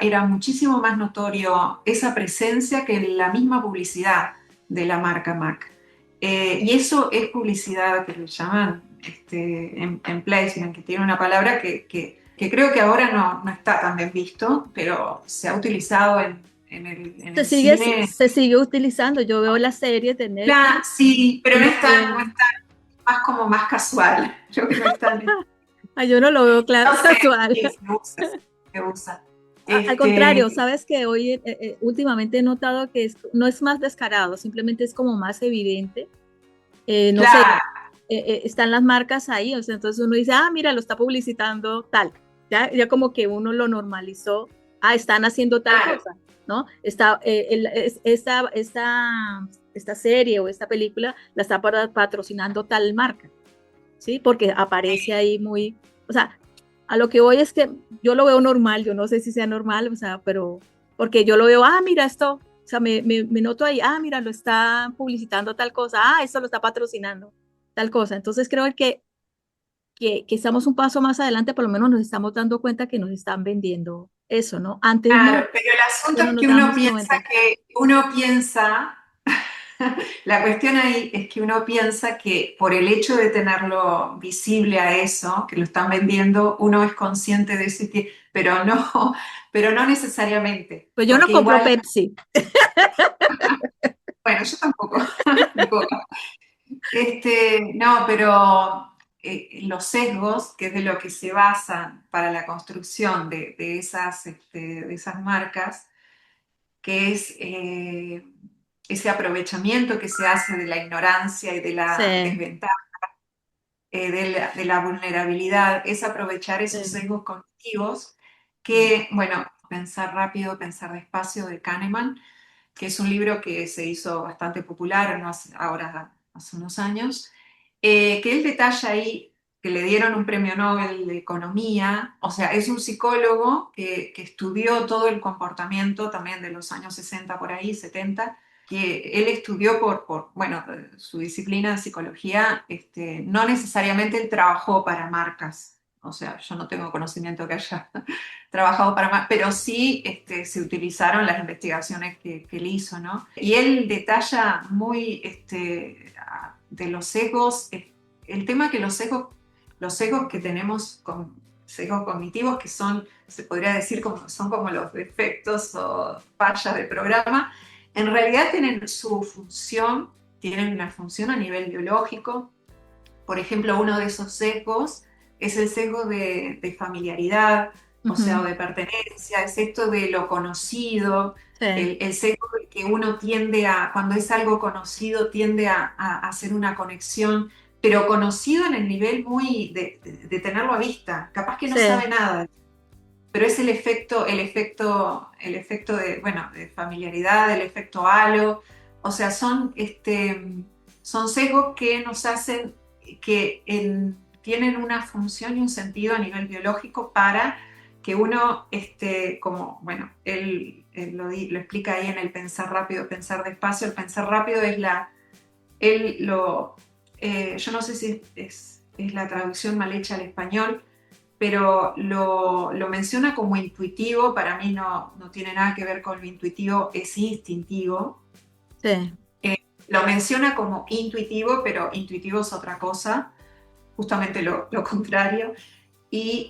era muchísimo más notorio esa presencia que en la misma publicidad de la marca Mac. Y eso es publicidad que le llaman en placement, que tiene una palabra que creo que ahora no está tan bien visto, pero se ha utilizado en el cine. Se sigue utilizando. Yo veo las series de Netflix Sí, pero y no me es tan, no suena. es tan, más como más casual. Creo que no es tan, no Ah, yo no lo veo sé, casual. sí, se usa, se usa. Al contrario, sabes que hoy últimamente he notado que no es más descarado, simplemente es como más evidente. No sé, Claro, están las marcas ahí, o sea, entonces uno dice, ah, mira, lo está publicitando tal. Ya como que uno lo normalizó, ah, están haciendo tal claro. cosa, ¿no? Esta serie o esta película la está patrocinando tal marca, ¿sí? Porque aparece ahí muy, o sea, a lo que voy es que yo lo veo normal, yo no sé si sea normal, o sea, pero porque yo lo veo, ah, mira esto, o sea, me noto ahí, ah, mira, lo está publicitando tal cosa, ah, esto lo está patrocinando tal cosa. Entonces creo que estamos un paso más adelante, por lo menos nos estamos dando cuenta que nos están vendiendo eso, ¿no? Antes no, Claro, pero el asunto antes no es nos que dábamos cuenta. uno piensa, la cuestión ahí es que uno piensa que por el hecho de tenerlo visible a eso, que lo están vendiendo, uno es consciente de eso, pero no necesariamente, Pues yo no porque compro igual, Pepsi. bueno, yo tampoco, ni Coca. No, pero los sesgos, que es de lo que se basan para la construcción de esas marcas, que es ese aprovechamiento que se hace de la ignorancia y de la Sí, desventaja, de la vulnerabilidad, es aprovechar esos sí, sesgos cognitivos sí. que, bueno, Pensar rápido, pensar despacio de Kahneman, que es un libro que se hizo bastante popular ahora hace unos años, que él detalla ahí que le dieron un premio Nobel de Economía, o sea, es un psicólogo que estudió todo el comportamiento también de los años 60 por ahí, 70, que él estudió bueno, su disciplina de psicología, no necesariamente él trabajó para marcas, o sea, yo no tengo conocimiento que haya trabajado para más, pero sí se utilizaron las investigaciones que él hizo, ¿no? Y él detalla muy de los sesgos, el tema que los sesgos que tenemos, sesgos cognitivos que son, se podría decir, son como los defectos o fallas del programa, en realidad tienen una función a nivel biológico. Por ejemplo, uno de esos sesgos es el sesgo de familiaridad, o sea, o Ujú, de pertenencia, es esto de lo conocido, sí, el sesgo de que uno tiende cuando es algo conocido, tiende a hacer una conexión, pero conocido en el nivel muy de tenerlo a vista, capaz que no sí, sabe nada, pero es el efecto de, bueno, de familiaridad, el efecto halo, o sea, son sesgos que nos hacen, tienen una función y un sentido a nivel biológico para que uno, como, bueno, él lo explica ahí en el pensar rápido, pensar despacio. El pensar rápido es él lo, yo no sé si es la traducción mal hecha al español, pero lo menciona como intuitivo. Para mí no tiene nada que ver con lo intuitivo, es instintivo. sí. Lo menciona como intuitivo, pero intuitivo es otra cosa, justamente lo contrario. Y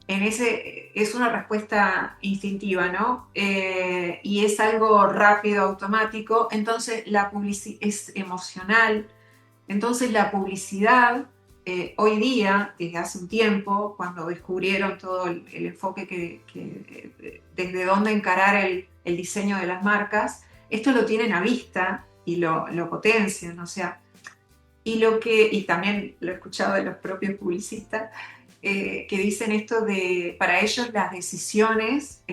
es una respuesta instintiva, ¿no? Y es algo rápido, automático. Entonces la publicidad es emocional. Entonces la publicidad, hoy día, desde hace un tiempo, cuando descubrieron todo el enfoque desde dónde encarar el diseño de las marcas, esto lo tienen a vista y lo potencian, o sea, y también lo he escuchado de los propios publicistas, que dicen esto para ellos las decisiones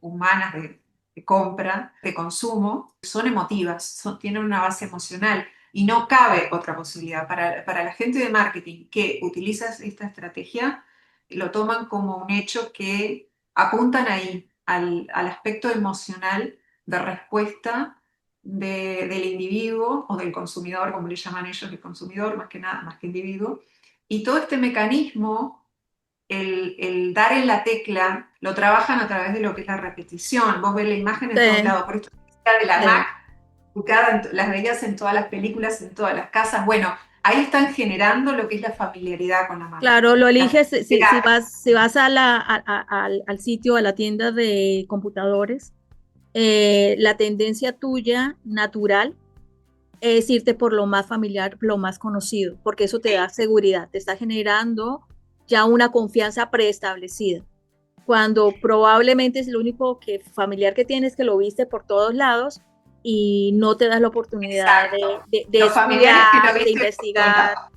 humanas de compra, de consumo, son emotivas, tienen una base emocional y no cabe otra posibilidad. Para la gente de marketing que utiliza esta estrategia, lo toman como un hecho que apuntan ahí, al aspecto emocional de respuesta del individuo o del consumidor, como le llaman ellos, el consumidor más que nada, más que individuo. Y todo este mecanismo, el dar en la tecla, lo trabajan a través de lo que es la repetición. Vos ves la imagen en todos Sí, lados, por esto de la sí. Mac, las veías en todas las películas, en todas las casas. Bueno, ahí están generando lo que es la familiaridad con la marca. Claro, lo La eliges familiaridad. si vas al sitio, a la tienda de computadores, la tendencia tuya natural es irte por lo más familiar, lo más conocido, porque eso te da seguridad, te está generando ya una confianza preestablecida. Cuando probablemente es lo único que familiar que tienes que lo viste por todos lados y no te das la oportunidad Exacto. de Los familiares que lo estudiar, de viste por todos investigar, lados.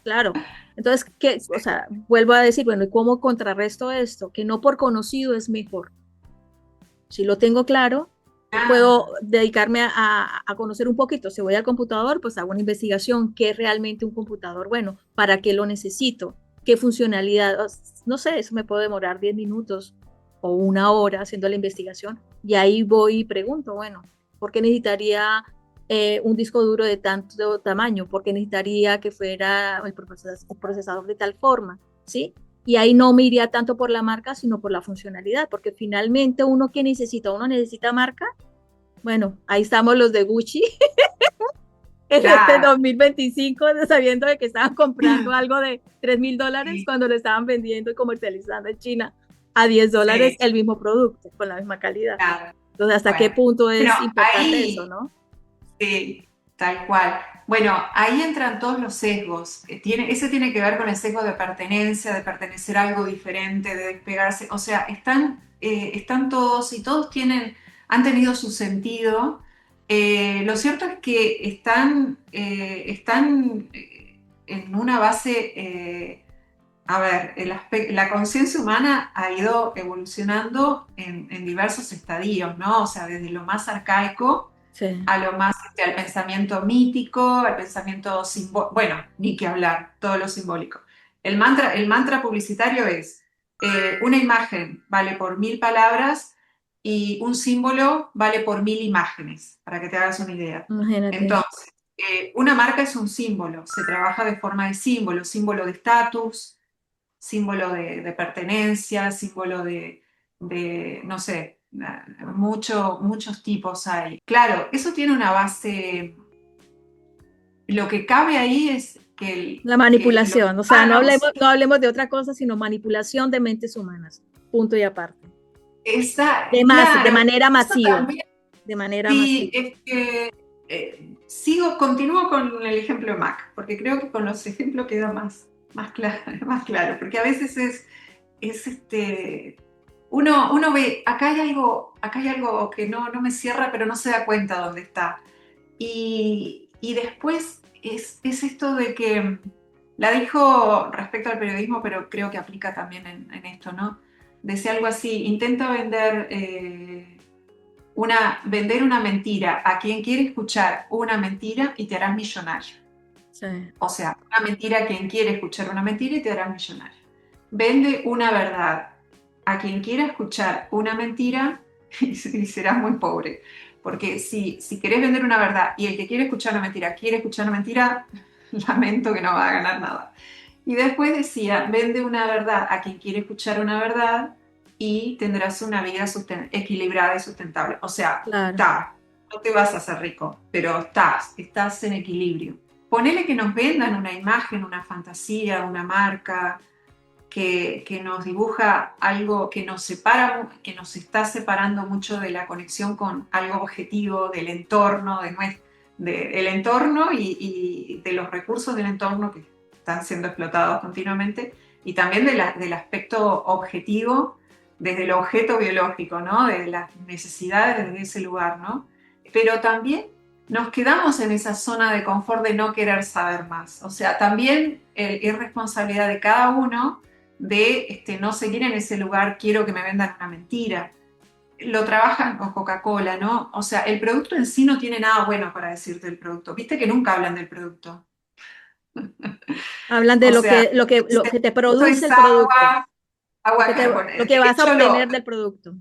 claro. Entonces, o sea, vuelvo a decir, bueno, ¿y cómo contrarresto esto? Que no por conocido es mejor. Si lo tengo claro, puedo Ah, dedicarme a conocer un poquito. Si voy al computador, pues hago una investigación. ¿Qué es realmente un computador? Bueno, ¿para qué lo necesito? ¿Qué funcionalidad? No sé, eso me puede demorar 10 minutos o una hora haciendo la investigación. Y ahí voy y pregunto, bueno, ¿por qué necesitaría un disco duro de tanto tamaño, porque necesitaría que fuera el procesador de tal forma, ¿sí? Y ahí no me iría tanto por la marca, sino por la funcionalidad, porque finalmente uno necesita marca. Bueno, ahí estamos los de Gucci en este Claro, 2025, sabiendo de que estaban comprando algo de $3,000 sí, cuando lo estaban vendiendo y comercializando en China a $10 sí, el mismo producto, con la misma calidad. claro. Entonces, ¿hasta qué Bueno, punto bueno, es importante eso, ahí, no? sí, tal cual. Bueno, ahí entran todos los sesgos. Ese tiene que ver con el sesgo de pertenencia, de pertenecer a algo diferente, de despegarse. O sea, están todos y todos han tenido su sentido. Lo cierto es que están en una base, a ver, la conciencia humana ha ido evolucionando en diversos estadios, ¿no? O sea, desde lo más arcaico Sí. a lo más, al pensamiento mítico, al pensamiento simbólico, bueno, ni que hablar, todo lo simbólico. El mantra publicitario es, una imagen vale por 1.000 palabras y un símbolo vale por 1.000 imágenes, para que te hagas una idea. Imagínate. Entonces, una marca es un símbolo, se trabaja de forma de símbolo, símbolo de estatus, símbolo de pertenencia, símbolo no sé, muchos tipos hay. Claro, eso tiene una base, lo que cabe ahí es La que los manipulación, o sea, humanos, no hablemos de otra cosa, sino manipulación de mentes humanas. Punto y aparte. De claro, manera eso masiva, también, de manera sí, masiva. es que continúo con el ejemplo de Mac, porque creo que con los ejemplos queda más claro, más claro, porque a veces uno ve, acá hay algo que no me cierra, pero no se da cuenta dónde está. Y después es esto de que la dijo respecto al periodismo, pero creo que aplica también en esto, ¿no? Decía algo así, intenta vender una mentira a quien quiere escuchar una mentira y te harás millonario. Sí, O sea, una mentira a quien quiere escuchar una mentira y te harás millonario. Vende una verdad a quien quiera escuchar una mentira y serás muy pobre. Porque si querés vender una verdad y el que quiere escuchar una mentira quiere escuchar una mentira, lamento que no va a ganar nada. Y después decía, vende una verdad a quien quiere escuchar una verdad y tendrás una vida equilibrada y sustentable. O sea, claro. no te vas a hacer rico, pero estás en equilibrio. Ponele que nos vendan una imagen, una fantasía, una marca que nos dibuja algo que nos separa, que nos está separando mucho de la conexión con algo objetivo, del entorno, del entorno y de los recursos del entorno que están siendo explotados continuamente, y también del aspecto objetivo desde el objeto biológico, ¿no? De las necesidades de ese lugar, ¿no? Pero también nos quedamos en esa zona de confort de no querer saber más. O sea, también es responsabilidad de cada uno de no seguir en ese lugar, quiero que me vendan una mentira. Lo trabajan con Coca-Cola, ¿no? O sea, el producto en sí no tiene nada bueno para decirte del producto. Viste que nunca hablan del producto. Hablan de O sea, lo que te esto produce es el producto, agua lo carbonada. que De vas a hecho, obtener del producto.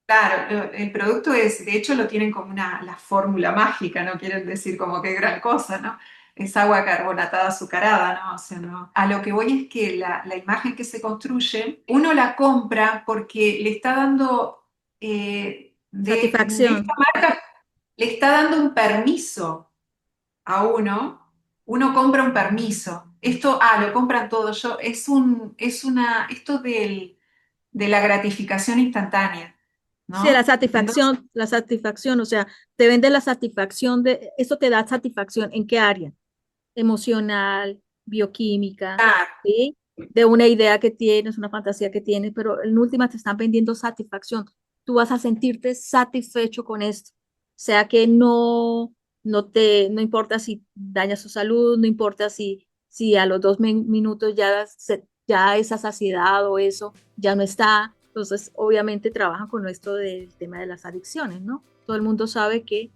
claro, el producto de hecho lo tienen como la fórmula mágica, no quieren decir como que gran cosa, ¿no? Es agua carbonatada azucarada, ¿no? O sea, no. A lo que voy es que la imagen que se construye, uno la compra porque le está dando, de esta Satisfacción. marca, le está dando un permiso a uno compra un permiso. Esto, lo compran todos. Esto de la gratificación instantánea, Sí, ¿no? Entonces, la satisfacción, o sea, te vende la satisfacción eso te da satisfacción. ¿En qué área? Emocional, bioquímica, claro, ¿sí? De una idea que tienes, una fantasía que tienes, pero en última te están vendiendo satisfacción. Tú vas a sentirte satisfecho con esto, sea que no importa si dañas tu salud, no importa si a los 2 minutos ya esa saciedad o eso ya no está. Entonces, obviamente trabajan con esto del tema de las adicciones, ¿no? Todo el mundo sabe que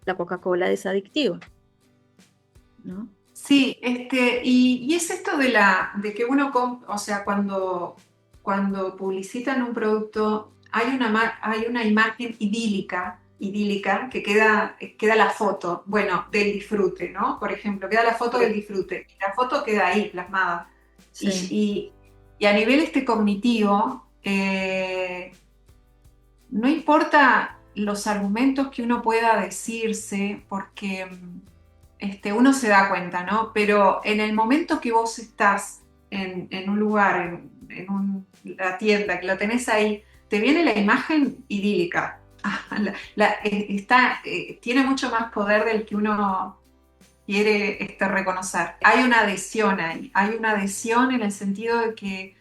la Coca-Cola es adictiva, ¿no? sí, y es esto de que o sea, cuando publicitan un producto, hay una imagen idílica idílica, que queda la foto, bueno, del disfrute, ¿no? Por ejemplo, queda la foto del disfrute, y la foto queda ahí plasmada. Y, Sí. y a nivel cognitivo, no importa los argumentos que uno pueda decirse, porque uno se da cuenta, ¿no? Pero en el momento que vos estás en un lugar, la tienda, que lo tenés ahí, te viene la imagen idílica. Tiene mucho más poder del que uno quiere reconocer. Hay una adhesión ahí, hay una adhesión en el sentido de que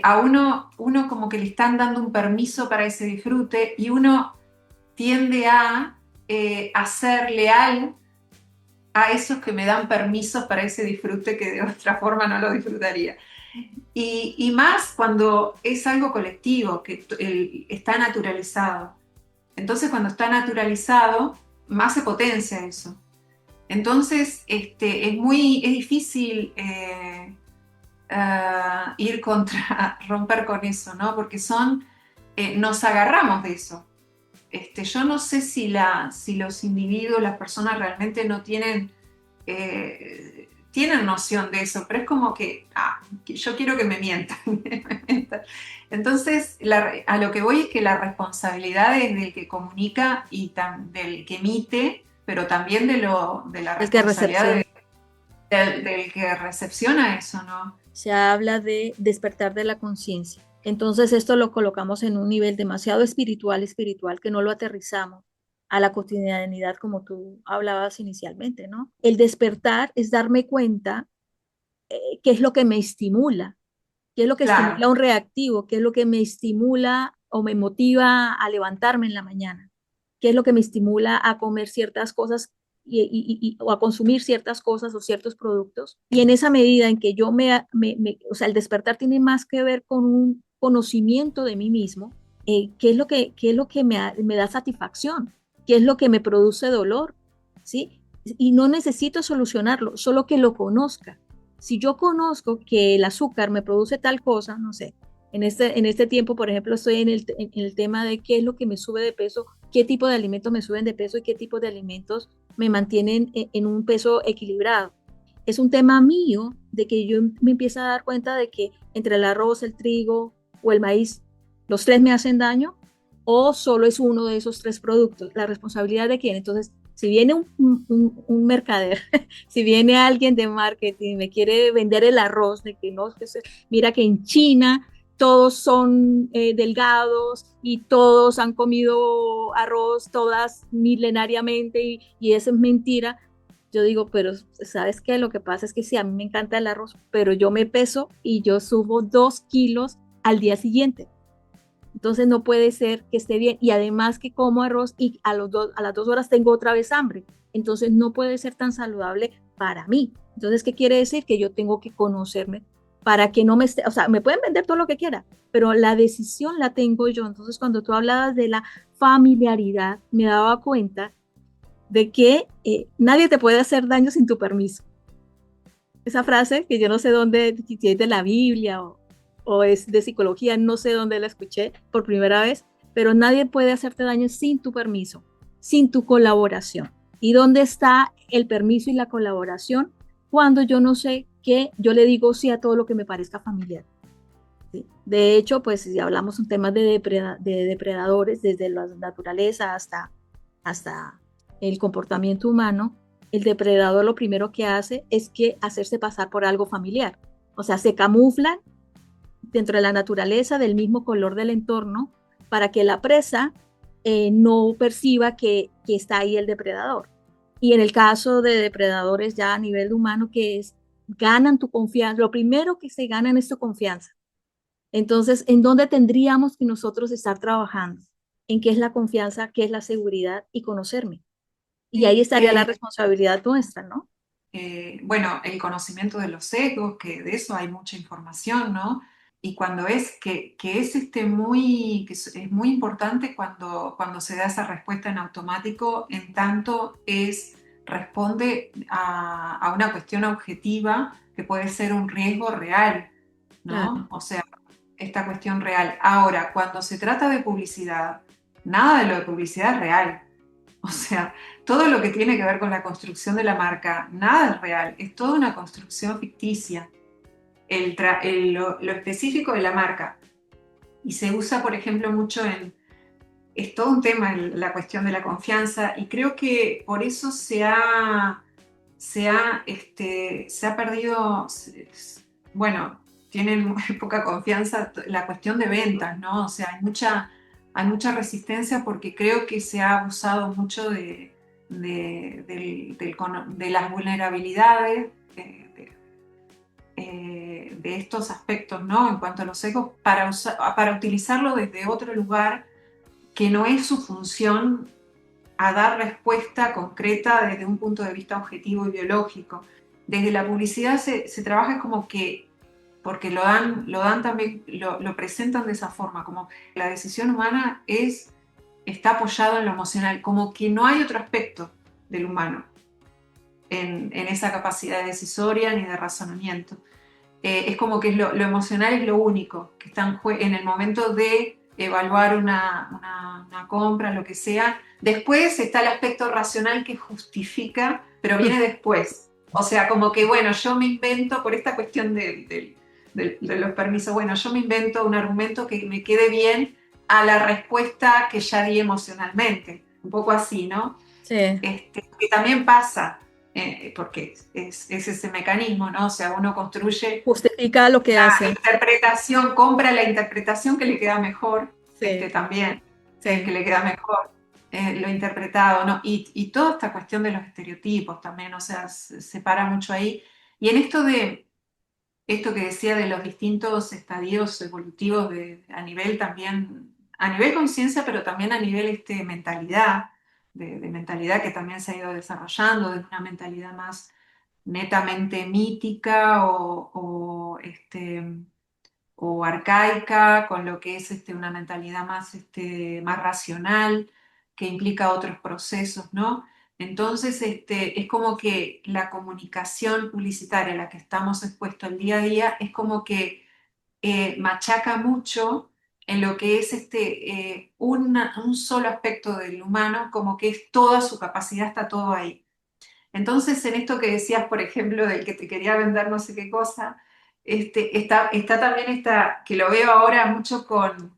a uno como que le están dando un permiso para ese disfrute y uno tiende a ser leal a esos que me dan permisos para ese disfrute que de otra forma no lo disfrutaría. Y más cuando es algo colectivo, que está naturalizado. Entonces cuando está naturalizado, más se potencia eso. Entonces es difícil ir contra, romper con eso, ¿no? Porque nos agarramos de eso. Yo no sé si los individuos, las personas realmente no tienen noción de eso, pero es como que yo quiero que me mientan. Entonces, a lo que voy es que la responsabilidad es del que comunica y del que emite, pero también de la El que responsabilidad recepciona. del que recepciona eso, ¿no? Se habla de despertar de la conciencia. Entonces esto lo colocamos en un nivel demasiado espiritual, que no lo aterrizamos a la cotidianidad como tú hablabas inicialmente, ¿no? El despertar es darme cuenta qué es lo que me estimula, qué es lo que Claro. estimula un reactivo, qué es lo que me estimula o me motiva a levantarme en la mañana, qué es lo que me estimula a comer ciertas cosas o a consumir ciertas cosas o ciertos productos. Y en esa medida en que yo o sea, el despertar tiene más que ver con un conocimiento de mí mismo, qué es lo que me da satisfacción, qué es lo que me produce dolor, ¿sí? Y no necesito solucionarlo, solo que lo conozca. Si yo conozco que el azúcar me produce tal cosa, no sé, en este tiempo, por ejemplo, estoy en el tema de qué es lo que me sube de peso, qué tipo de alimentos me suben de peso y qué tipo de alimentos me mantienen en un peso equilibrado. Es un tema mío de que yo me empiezo a dar cuenta de que entre el arroz, el trigo o el maíz, los tres me hacen daño o solo es uno de esos tres productos. La responsabilidad de quién. Entonces, si viene un mercader, si viene alguien de marketing y me quiere vender el arroz, de que no, mira que en China todos son delgados y todos han comido arroz todas milenariamente y eso es mentira. Yo digo, pero ¿sabes qué? Lo que pasa es que sí, a mí me encanta el arroz, pero yo me peso y yo subo 2 kilos al día siguiente. Entonces no puede ser que esté bien. Y además que como arroz y a las 2 horas tengo otra vez hambre. Entonces no puede ser tan saludable para mí. Entonces, ¿qué quiere decir? Que yo tengo que conocerme para que no me esté, o sea, me pueden vender todo lo que quiera, pero la decisión la tengo yo. Entonces, cuando tú hablabas de la familiaridad, me daba cuenta de que nadie te puede hacer daño sin tu permiso. Esa frase que yo no sé dónde, si es de la Biblia o es de psicología, no sé dónde la escuché por primera vez, pero nadie puede hacerte daño sin tu permiso, sin tu colaboración. ¿Y dónde está el permiso y la colaboración? Cuando yo no sé que yo le digo sí a todo lo que me parezca familiar. ¿Sí? De hecho, pues si hablamos un tema de depredadores, desde la naturaleza hasta el comportamiento humano, el depredador lo primero que hace es que hacerse pasar por algo familiar. O sea, se camuflan dentro de la naturaleza del mismo color del entorno para que la presa no perciba que está ahí el depredador. Y en el caso de depredadores ya a nivel humano, que es, ganan tu confianza, lo primero que se ganan es tu confianza. Entonces, ¿en dónde tendríamos que nosotros estar trabajando? ¿En qué es la confianza, qué es la seguridad y conocerme? Y ahí Sí, estaría la responsabilidad nuestra, ¿no? bueno, el conocimiento de los sesgos, que de eso hay mucha información, ¿no? Y cuando que es es muy importante cuando se da esa respuesta en automático, en tanto responde a una cuestión objetiva que puede ser un riesgo real, ¿no? Claro. O sea, esta cuestión real. Ahora, cuando se trata de publicidad, nada de lo de publicidad es real. O sea, todo lo que tiene que ver con la construcción de la marca, nada es real, es toda una construcción ficticia. Lo específico de la marca. Y se usa, por ejemplo, mucho es todo un tema la cuestión de la confianza, y creo que por eso se ha perdido, bueno, tienen muy poca confianza la cuestión de ventas, ¿no? O sea, hay mucha resistencia porque creo que se ha abusado mucho de las vulnerabilidades. De estos aspectos, ¿no? En cuanto a los egos, para utilizarlo desde otro lugar que no es su función, a dar respuesta concreta desde un punto de vista objetivo y biológico. Desde la publicidad se trabaja como que, porque lo dan también, lo presentan de esa forma, como la decisión humana está apoyada en lo emocional, como que no hay otro aspecto del humano en esa capacidad decisoria ni de razonamiento. Es como que lo emocional es lo único que está en el momento de evaluar una compra, lo que sea. Después está el aspecto racional que justifica, pero viene después. O sea, como que, bueno, yo me invento, por esta cuestión de los permisos, bueno, yo me invento un argumento que me quede bien a la respuesta que ya di emocionalmente. Un poco así, ¿no? Sí. Que también pasa, porque es ese mecanismo, ¿no? O sea, uno construye Justifica lo que la hace. interpretación, compra la interpretación que le queda mejor, Sí, también, que sí. le queda mejor lo interpretado, ¿no? Y toda esta cuestión de los estereotipos también, o sea, se para mucho ahí. Y en esto que decía de los distintos estadios evolutivos a nivel también, a nivel conciencia, pero también a nivel mentalidad, de mentalidad que también se ha ido desarrollando, de una mentalidad más netamente mítica o arcaica, con lo que es una mentalidad más racional, que implica otros procesos, ¿no? Entonces, es como que la comunicación publicitaria a la que estamos expuestos el día a día es como que machaca mucho en lo que es un solo aspecto del humano, como que es toda su capacidad, está todo ahí. Entonces, en esto que decías, por ejemplo, del que te quería vender no sé qué cosa, está también que lo veo ahora mucho con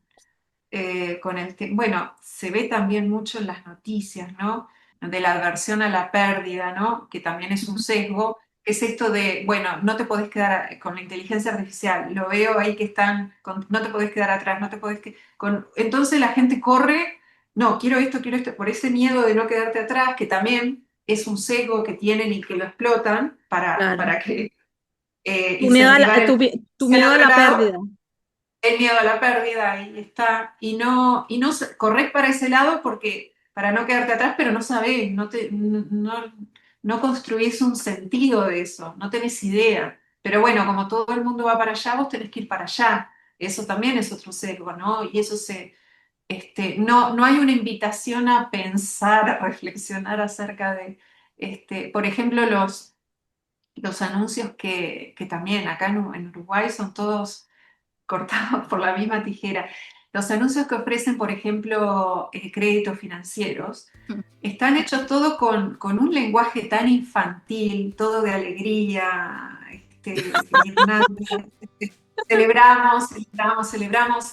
bueno, se ve también mucho en las noticias, ¿no? De la aversión a la pérdida, ¿no? Que también es un Ujú. sesgo, que es esto de, bueno, no te podés quedar con la inteligencia artificial, lo veo ahí que no te podés quedar atrás, no te podés entonces la gente corre, no, quiero esto, por ese miedo de no quedarte atrás, que también es un sesgo que tienen y que lo explotan Claro. para que Tu miedo a incentivar el tu al miedo a otro la lado. pérdida. El miedo a la pérdida ahí está, y no corres para ese lado porque para no quedarte atrás, pero no sabés, no construís un sentido de eso, no tenés idea. Pero bueno, como todo el mundo va para allá, vos tenés que ir para allá. Eso también es otro sesgo, ¿no? Y eso no hay una invitación a pensar, a reflexionar acerca de, por ejemplo, los anuncios que también acá en Uruguay son todos cortados por la misma tijera. Los anuncios que ofrecen, por ejemplo, créditos financieros, Mm. están hechos todo con un lenguaje tan infantil, todo de alegría, guirnaldas, celebramos,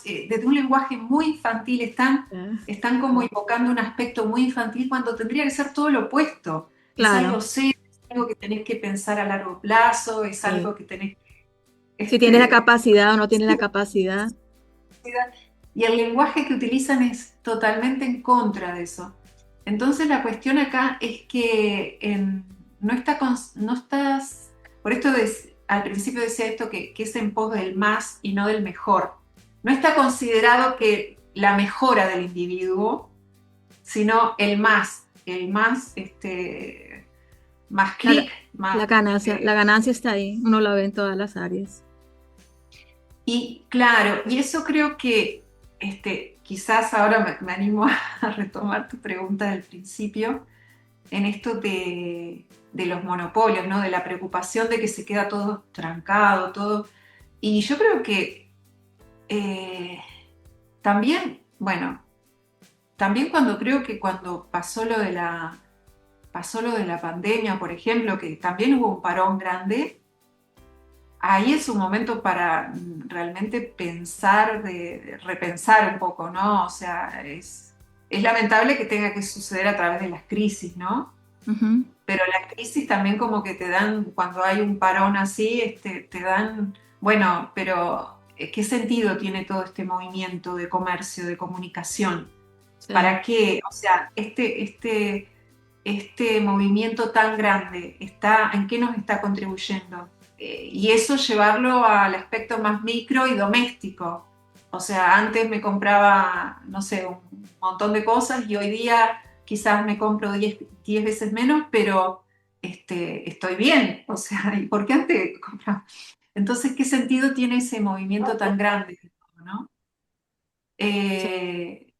desde un lenguaje muy infantil, Ah, están como invocando un aspecto muy infantil cuando tendría que ser todo lo opuesto. Es algo claro, serio, es algo que tenés que pensar a largo plazo, es sí. algo que tenés que Si tienes la este, capacidad o no tienes la capacidad. y el lenguaje que utilizan es totalmente en contra de eso. Entonces la cuestión acá es que no estás, por esto al principio decía esto que es en pos del más y no del mejor. No está considerado que la mejora del individuo, sino el más, más La, clic, más. la eh, ganancia está ahí, uno la ve en todas las áreas. Y claro, y eso creo que quizás ahora me animo a retomar tu pregunta del principio, en esto de los monopolios, ¿no? De la preocupación de que se queda todo trancado, todo. Y yo creo que también, bueno, también cuando creo que cuando pasó lo de la pandemia, por ejemplo, que también hubo un parón grande, ahí es un momento para realmente pensar, de repensar un poco, ¿no? O sea, es lamentable que tenga que suceder a través de las crisis, ¿no? Ujú. Pero las crisis también como que te dan, cuando hay un parón así, te dan, bueno, pero ¿qué sentido tiene todo este movimiento de comercio, de comunicación? Sí. ¿Para qué? O sea, este movimiento tan grande, ¿en qué nos está contribuyendo? Y eso llevarlo al aspecto más micro y doméstico. O sea, antes me compraba, no sé, un montón de cosas y hoy día quizás me compro 10 veces menos, pero estoy bien. O sea, ¿y por qué antes compraba? Entonces, ¿qué sentido tiene ese movimiento tan grande? ¿No? Sí.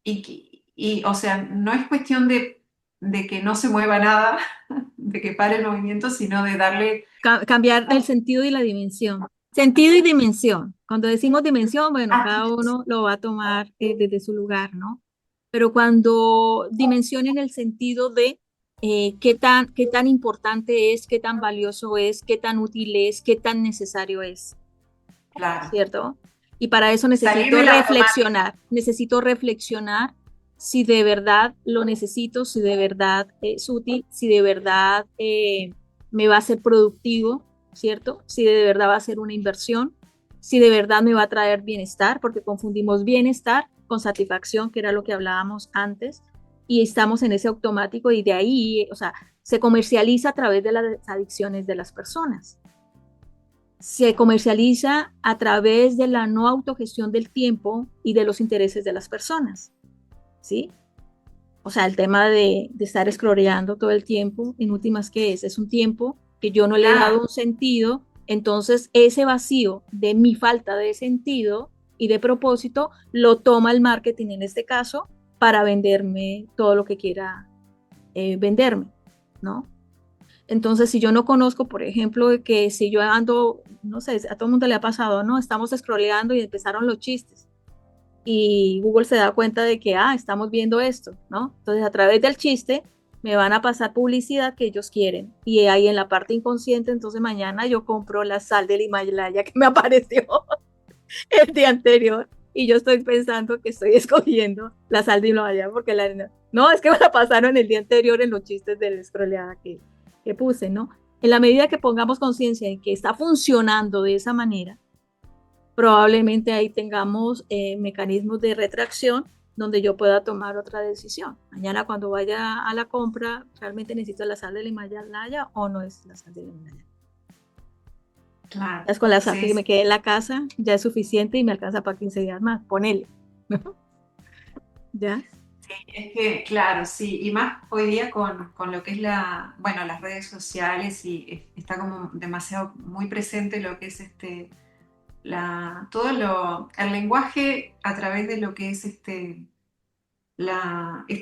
Eh, o sea, no es cuestión de que no se mueva nada, de que pare el movimiento, sino de darle... Cambiar el sentido y la dimensión. Sentido y dimensión. Cuando decimos dimensión, bueno, Ah, cada uno lo va a tomar desde su lugar, ¿no? Pero cuando dimensión en el sentido de qué tan importante es, qué tan valioso es, qué tan útil es, qué tan necesario es, claro. ¿cierto? Y para eso Salir del automático, necesito reflexionar si de verdad lo necesito, si de verdad es útil, si de verdad me va a ser productivo, ¿cierto? Si de verdad va a ser una inversión, si de verdad me va a traer bienestar, porque confundimos bienestar con satisfacción, que era lo que hablábamos antes, y estamos en ese automático y de ahí, o sea, se comercializa a través de las adicciones de las personas, se comercializa a través de la no autogestión del tiempo y de los intereses de las personas, ¿sí? O sea, el tema de estar scrolleando todo el tiempo, en últimas, ¿qué es? Es un tiempo que yo no le he claro, dado un sentido, entonces ese vacío de mi falta de sentido y de propósito lo toma el marketing en este caso para venderme todo lo que quiera venderme, ¿no? Entonces, si yo no conozco, por ejemplo, que si yo ando, no sé, a todo el mundo le ha pasado, ¿no? Estamos scrolleando y empezaron los chistes y Google se da cuenta de que, estamos viendo esto, ¿no? Entonces, a través del chiste me van a pasar publicidad que ellos quieren. Y ahí en la parte inconsciente, entonces mañana yo compro la sal del Himalaya que me apareció el día anterior y yo estoy pensando que estoy escogiendo la sal de Himalaya porque no, es que me la pasaron el día anterior en los chistes de la scrolleada que puse, ¿no? En la medida que pongamos conciencia de que está funcionando de esa manera, probablemente ahí tengamos mecanismos de retracción donde yo pueda tomar otra decisión. Mañana cuando vaya a la compra, ¿realmente necesito la sal del Himalaya o no es la sal del Himalaya? claro. Ya es con la sal Sí, que sí, me quede en la casa, ya es suficiente y me alcanza para 15 días más, ponele, ¿no? ¿Ya? sí, es que, claro, sí, y más hoy día con lo que es bueno, las redes sociales y está como demasiado muy presente lo que es el lenguaje a través de lo que es este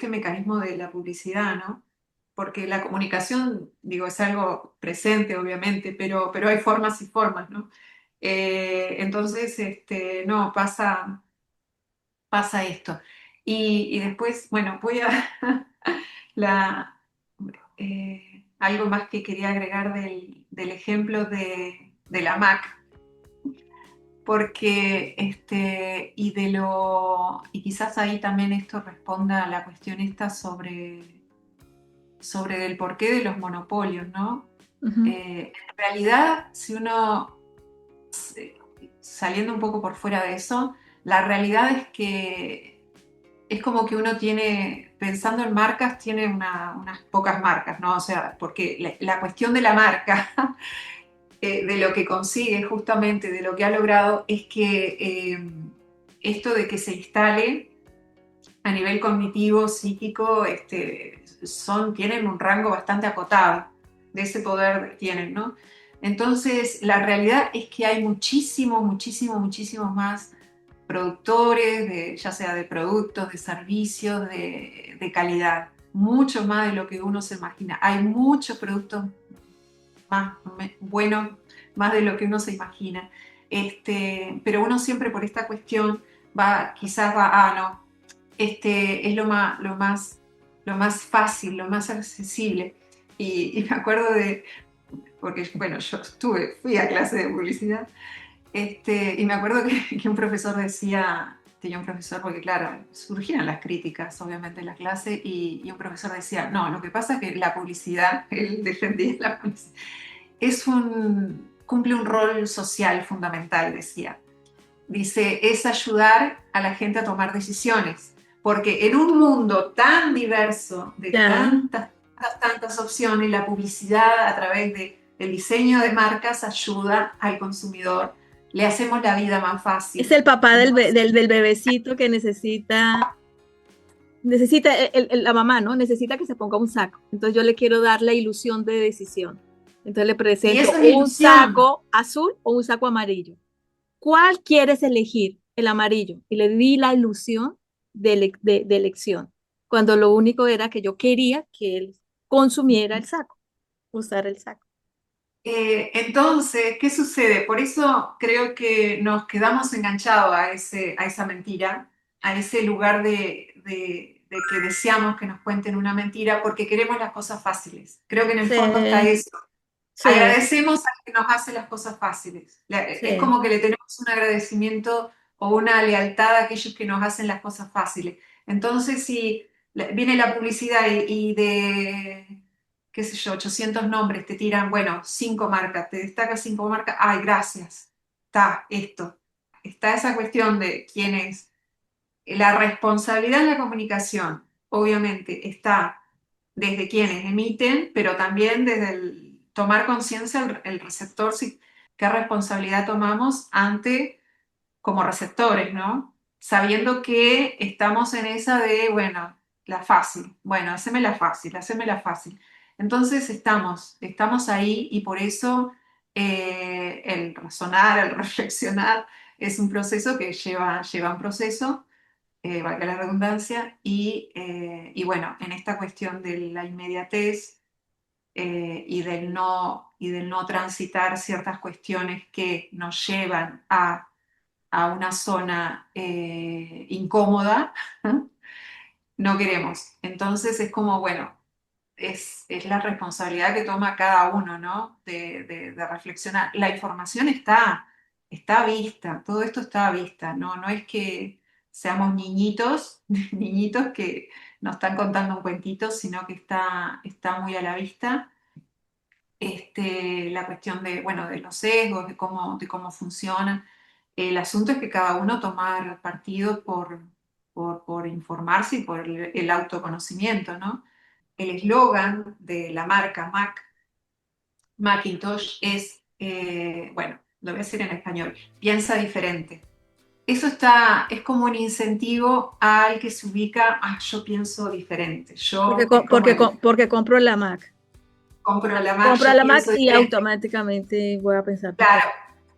mecanismo de la publicidad, ¿no? Porque la comunicación, digo, es algo presente, obviamente, pero hay formas y formas, ¿no? Entonces, no, pasa esto. Y después, bueno, voy a la, algo más que quería agregar del ejemplo de la Mac, porque y quizás ahí también esto responda a la cuestión esta sobre el porqué de los monopolios, ¿no? Ujú. En realidad, si uno, saliendo un poco por fuera de eso, la realidad es que es como que uno tiene, pensando en marcas, tiene unas pocas marcas, ¿no? O sea, porque la cuestión de la marca, de lo que consigue justamente, de lo que ha logrado, es que esto de que se instale a nivel cognitivo, psíquico, tienen un rango bastante acotado, de ese poder tienen, ¿no? Entonces, la realidad es que hay muchísimos más productores, ya sea de productos, de servicios, de calidad, mucho más de lo que uno se imagina. Hay muchos productos más buenos, más de lo que uno se imagina. Pero uno siempre por esta cuestión quizás va, no. es lo más fácil, lo más accesible. Y me acuerdo porque bueno, fui a clase de publicidad, y me acuerdo que un profesor tenía un profesor, porque claro, surgían las críticas obviamente en la clase, y un profesor decía, no, lo que pasa es que la publicidad, él defendía la publicidad, cumple un rol social fundamental, decía. Dice, es ayudar a la gente a tomar decisiones, porque en un mundo tan diverso, de Ya. tantas opciones, la publicidad a través del diseño de marcas ayuda al consumidor, le hacemos la vida más Es fácil. el papá Entonces, del bebecito que necesita la mamá, ¿no? Necesita que se ponga un saco. Entonces yo le quiero dar la ilusión de decisión. Entonces le y presento eso es un ilusión. saco azul o un saco amarillo. ¿Cuál quieres elegir? El amarillo. Y le di la ilusión de elección, cuando lo único era que yo quería que él consumiera el saco, usara el saco. Entonces, ¿qué sucede? Por eso creo que nos quedamos enganchados a esa mentira, a ese lugar de que deseamos que nos cuenten una mentira porque queremos las cosas fáciles. Creo que en el fondo está Sí, eso. sí, Agradecemos al que nos hace las cosas fáciles. Es sí. como que le tenemos un agradecimiento o una lealtad a aquellos que nos hacen las cosas fáciles. Entonces, si viene la publicidad y de, qué sé yo, 800 nombres te tiran, bueno, 5 marcas, te destacas 5 marcas, ay, gracias, está esto. Está esa cuestión de quién es. La responsabilidad en la comunicación, obviamente, está desde quienes emiten, pero también desde el tomar conciencia el receptor, qué responsabilidad tomamos ante como receptores, ¿no? Sabiendo que estamos en esa de, bueno, la fácil, bueno, haceme la fácil. Entonces estamos ahí y por eso el razonar, el reflexionar es un proceso que lleva un proceso, valga la redundancia, y bueno, en esta cuestión de la inmediatez y del no transitar ciertas cuestiones que nos llevan a una zona incómoda, no queremos. Entonces es como, bueno, es la responsabilidad que toma cada uno, ¿no? De reflexionar. La información está vista, todo esto está a vista, ¿no? No es que seamos niñitos, niñitos que nos están contando un cuentito, sino que está muy a la vista. La cuestión bueno, de los sesgos, de cómo funcionan. El asunto es que cada uno tomar partido por informarse y por el autoconocimiento, ¿no? El eslogan de la marca Macintosh es, bueno, lo voy a decir en español, piensa diferente. Eso es como un incentivo al que se ubica, yo pienso diferente, es como Porque compro la Mac. compro la Mac, Compro yo la Mac pienso y diferente. automáticamente voy a pensar Claro,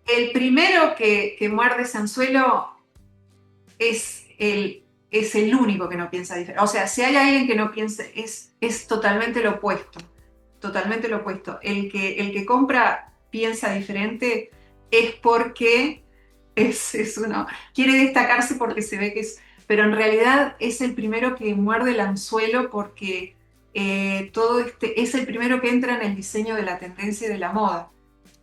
diferente. el primero que muerde ese anzuelo es es el único que no piensa diferente. O sea, si hay alguien que no piensa, es totalmente lo opuesto. Totalmente lo opuesto. El que compra piensa diferente es porque es uno. Quiere destacarse porque se ve que es. Pero en realidad es el primero que muerde el anzuelo porque es el primero que entra en el diseño de la tendencia y de la moda.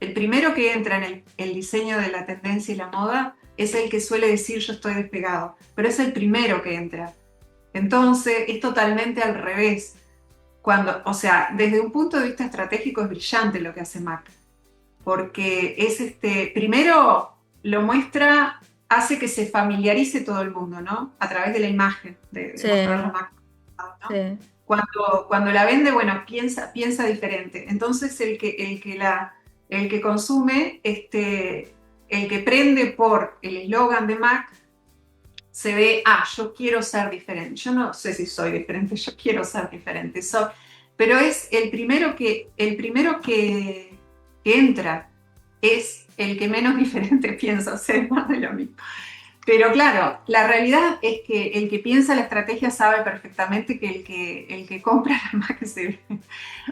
El primero que entra en el diseño de la tendencia y la moda es el que suele decir yo estoy despegado, pero es el primero que entra. Entonces es totalmente al revés. O sea, desde un punto de vista estratégico es brillante lo que hace Mac, porque es primero lo muestra, hace que se familiarice todo el mundo, ¿no? A través de la imagen, de Sí, mostrar la Mac, ¿no? sí. Cuando la vende, bueno, piensa diferente. Entonces el que consume, el que prende por el eslogan de Mac, se ve, yo quiero ser diferente. Yo no sé si soy diferente, yo quiero ser diferente. Pero es el primero que entra, es el que menos diferente piensa, o sea, es más de lo mismo. Pero claro, la realidad es que el que piensa la estrategia sabe perfectamente que el que compra la más que se ve.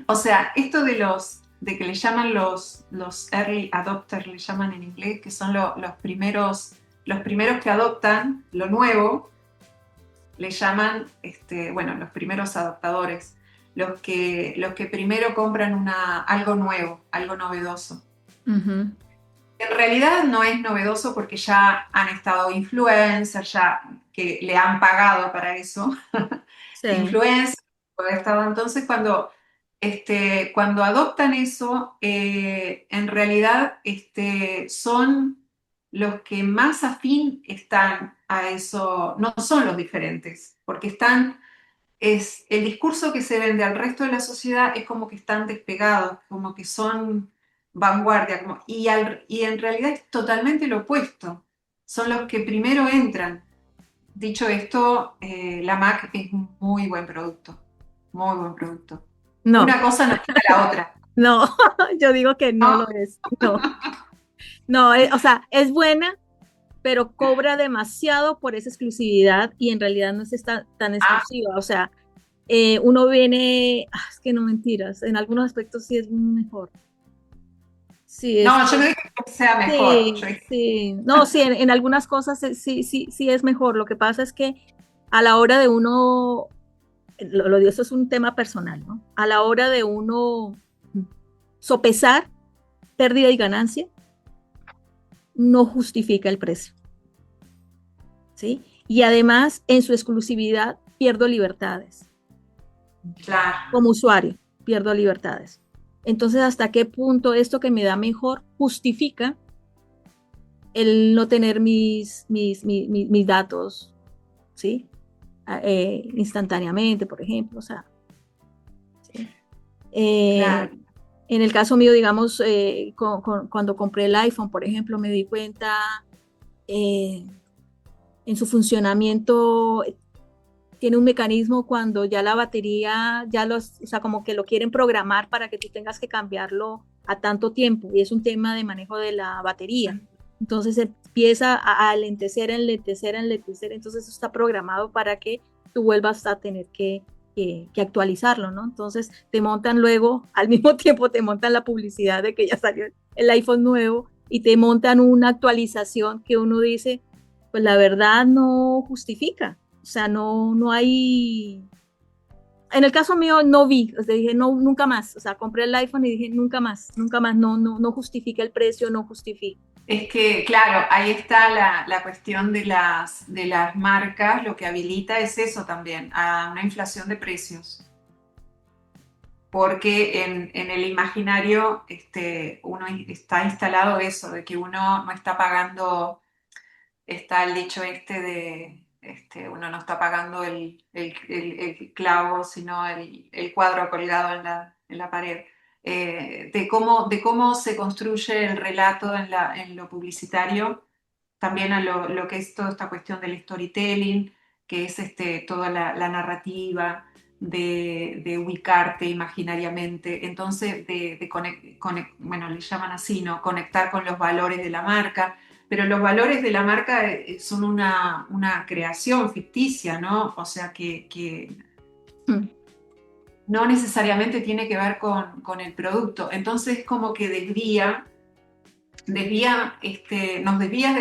O sea, esto de que le llaman los early adopters, le llaman en inglés, que son los primeros que adoptan lo nuevo, le llaman, bueno, los primeros adoptadores, los que primero compran algo nuevo, algo novedoso. Ujú. En realidad no es novedoso porque ya han estado influencers, ya que le han pagado para eso, Sí. influencers, entonces cuando adoptan eso, en realidad son los que más afín están a eso, no son los diferentes, porque es el discurso que se vende al resto de la sociedad es como que están despegados, como que son vanguardia, y en realidad es totalmente lo opuesto. Son los que primero entran. Dicho esto, la Mac es un muy buen producto, muy buen producto. No, Una cosa no quita la otra, no, yo digo que no lo ¿no? es. No, no, o sea, es buena, pero cobra demasiado por esa exclusividad y en realidad no es tan Ah, exclusiva. O sea, uno viene, es que no mentiras, en algunos aspectos sí es mejor. Sí, no, yo no dije que sea mejor, yo sí, dije, sí. No, sí, en algunas cosas sí, sí, sí es mejor. Lo que pasa es que a la hora de uno, eso es un tema personal, ¿no? A la hora de uno sopesar pérdida y ganancia, no justifica el precio, ¿sí? Y además, en su exclusividad, pierdo libertades. claro, Como usuario, pierdo libertades. Entonces, ¿hasta qué punto esto que me da mejor justifica el no tener mis datos, ¿sí? Instantáneamente, por ejemplo, o sea, ¿sí? Eh, claro. en el caso mío, digamos, cuando compré el iPhone, por ejemplo, me di cuenta eh, en su funcionamiento, tiene un mecanismo cuando ya la batería, o sea, como que lo quieren programar para que tú tengas que cambiarlo a tanto tiempo, y es un tema de manejo de la batería. Entonces empieza a alentecer, enlentecer, enlentecer, entonces eso está programado para que tú vuelvas a tener que actualizarlo, ¿no? Entonces te montan luego, al mismo tiempo te montan la publicidad de que ya salió el iPhone nuevo y te montan una actualización que uno dice, pues la verdad no justifica. O sea, no hay. En el caso mío no vi, o sea, dije, no, nunca más. O sea, compré el iPhone y dije, nunca más, no justifica el precio, no justifica. Es que, claro, ahí está la cuestión de las marcas, lo que habilita es eso también, a una inflación de precios, porque en el imaginario uno está instalado eso, de que uno no está pagando, está el dicho uno no está pagando el clavo, sino el cuadro colgado en la pared. De cómo se construye el relato en lo publicitario, también a lo que es toda esta cuestión del storytelling, que es toda la narrativa, de ubicarte imaginariamente, entonces bueno, le llaman así, ¿no? Conectar con los valores de la marca, pero los valores de la marca son una creación ficticia, ¿no? O sea, que Mm. no necesariamente tiene que ver con el producto, entonces como que nos desvía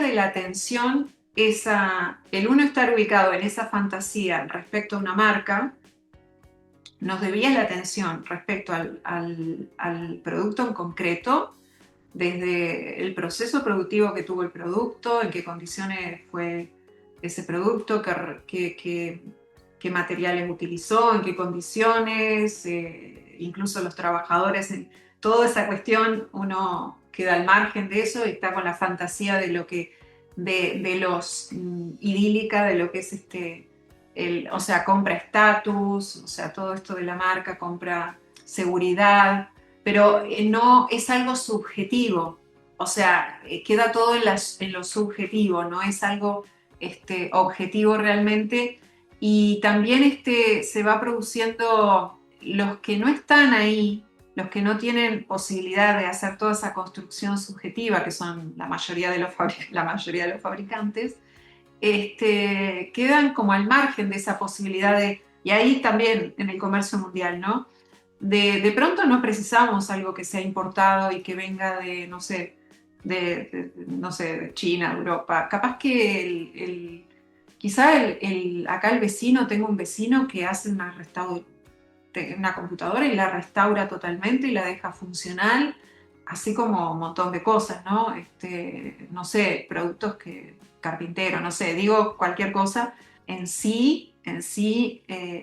de la atención el uno estar ubicado en esa fantasía respecto a una marca, nos desvía la atención respecto al producto en concreto, desde el proceso productivo que tuvo el producto, en qué condiciones fue ese producto, qué materiales utilizó, en qué condiciones, incluso los trabajadores, en toda esa cuestión uno queda al margen de eso y está con la fantasía de lo que, de los idílica, de lo que es o sea, compra estatus, o sea, todo esto de la marca, compra seguridad, pero no es algo subjetivo, o sea, queda todo en lo subjetivo, no es algo objetivo realmente, y también se va produciendo los que no están ahí, los que no tienen posibilidad de hacer toda esa construcción subjetiva, que son la mayoría de la mayoría de los fabricantes, quedan como al margen de esa posibilidad y ahí también en el comercio mundial, ¿no? De pronto no precisamos algo que sea importado y que venga de, no sé, no sé, de China, de Europa. Capaz que quizá acá el vecino, tengo un vecino que hace una computadora y la restaura totalmente y la deja funcional, así como un montón de cosas, ¿no? No sé, productos que carpintero, no sé, digo cualquier cosa. En sí,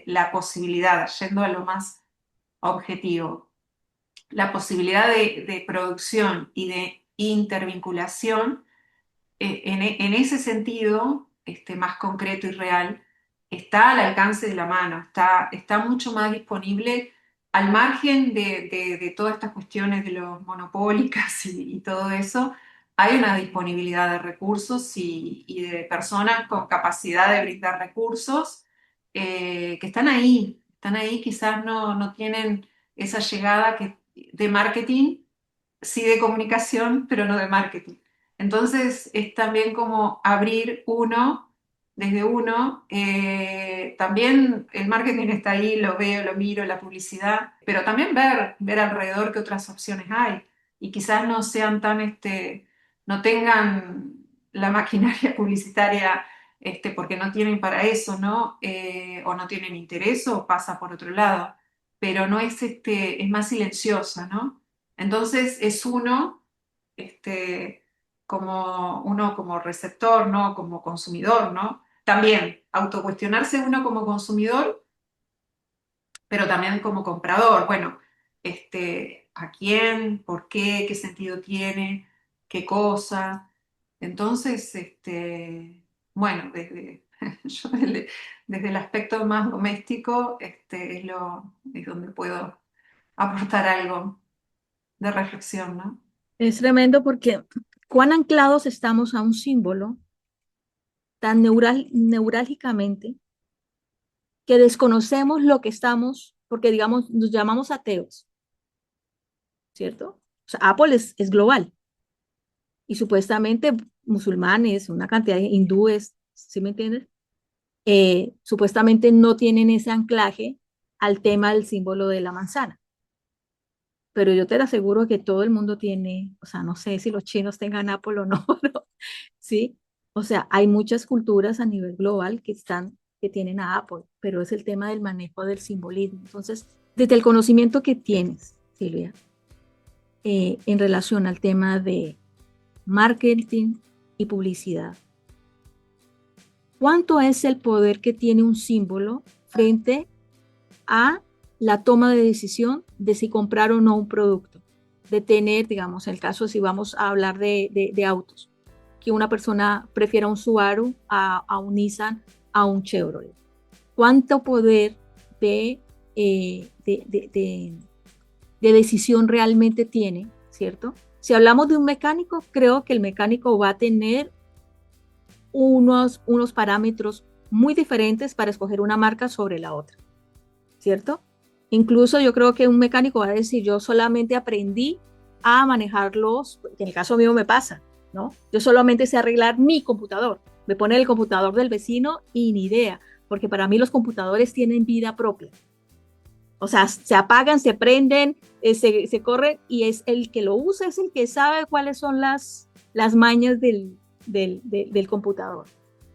la posibilidad, yendo a lo más objetivo, la posibilidad de producción y de intervinculación en ese sentido, más concreto y real, está al alcance de la mano, está mucho más disponible al margen de todas estas cuestiones de los monopólicas y todo eso. Hay una disponibilidad de recursos y de personas con capacidad de brindar recursos que están ahí, quizás no tienen esa llegada de marketing, sí de comunicación, pero no de marketing. Entonces es también como abrir uno desde uno. También el marketing está ahí, lo veo, lo miro, la publicidad, pero también ver alrededor qué otras opciones hay. Y quizás no sean no tengan la maquinaria publicitaria porque no tienen para eso, ¿no? O no tienen interés o pasa por otro lado. Pero no es, es más silenciosa, ¿no? Entonces es este, uno como receptor, ¿no? Como consumidor, ¿no? También autocuestionarse uno como consumidor, pero también como comprador. Bueno, ¿a quién? ¿Por qué? ¿Qué sentido tiene? ¿Qué cosa? Entonces, bueno, desde el aspecto más doméstico, es donde puedo aportar algo de reflexión, ¿no? Es tremendo porque cuán anclados estamos a un símbolo tan neurálgicamente que desconocemos lo que estamos, porque digamos, nos llamamos ateos, ¿cierto? O sea, Apple es global y supuestamente musulmanes, una cantidad de hindúes, ¿sí me entiendes? Supuestamente no tienen ese anclaje al tema del símbolo de la manzana. Pero yo te aseguro que todo el mundo tiene, o sea, no sé si los chinos tengan Apple o no, ¿no? ¿Sí? O sea, hay muchas culturas a nivel global que tienen a Apple, pero es el tema del manejo del simbolismo. Entonces, desde el conocimiento que tienes, Silvia, en relación al tema de marketing y publicidad, ¿cuánto es el poder que tiene un símbolo frente a la toma de decisión de si comprar o no un producto? De tener, digamos, el caso si vamos a hablar de autos, que una persona prefiera un Subaru a un Nissan, a un Chevrolet. ¿Cuánto poder de, eh, de, de, de, de decisión realmente tiene, ¿cierto? Si hablamos de un mecánico, creo que el mecánico va a tener unos parámetros muy diferentes para escoger una marca sobre la otra, ¿cierto? Incluso yo creo que un mecánico va a decir, yo solamente aprendí a manejarlos, que en el caso mío me pasa, ¿no? Yo solamente sé arreglar mi computador, me pone el computador del vecino y ni idea, porque para mí los computadores tienen vida propia. O sea, se apagan, se prenden, se corren y es el que lo usa, es el que sabe cuáles son las mañas del computador.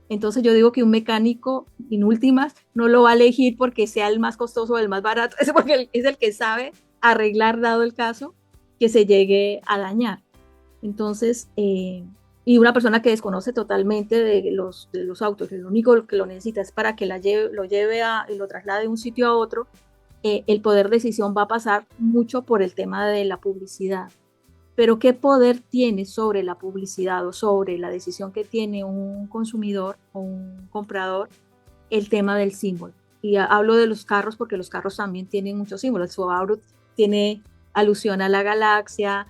Entonces yo digo que un mecánico, en últimas, no lo va a elegir porque sea el más costoso o el más barato, es porque es el que sabe arreglar, dado el caso, que se llegue a dañar. Entonces, y una persona que desconoce totalmente de los autos, que lo único que lo necesita es para que lo lleve y lo traslade de un sitio a otro, el poder de decisión va a pasar mucho por el tema de la publicidad. Pero ¿qué poder tiene sobre la publicidad o sobre la decisión que tiene un consumidor o un comprador el tema del símbolo? Y hablo de los carros porque los carros también tienen muchos símbolos. El Subaru tiene alusión a la galaxia,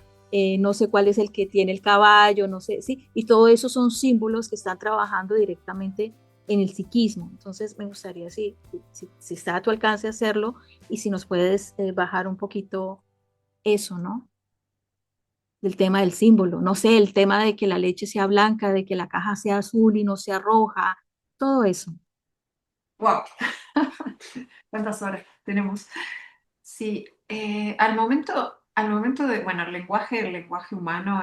no sé cuál es el que tiene el caballo, no sé, sí, y todo eso son símbolos que están trabajando directamente en el psiquismo. Entonces me gustaría si está a tu alcance hacerlo y si nos puedes bajar un poquito eso, ¿no? Del tema del símbolo, no sé, el tema de que la leche sea blanca, de que la caja sea azul y no sea roja, todo eso. ¡Wow! ¿Cuántas horas tenemos? Sí, al momento bueno, el lenguaje humano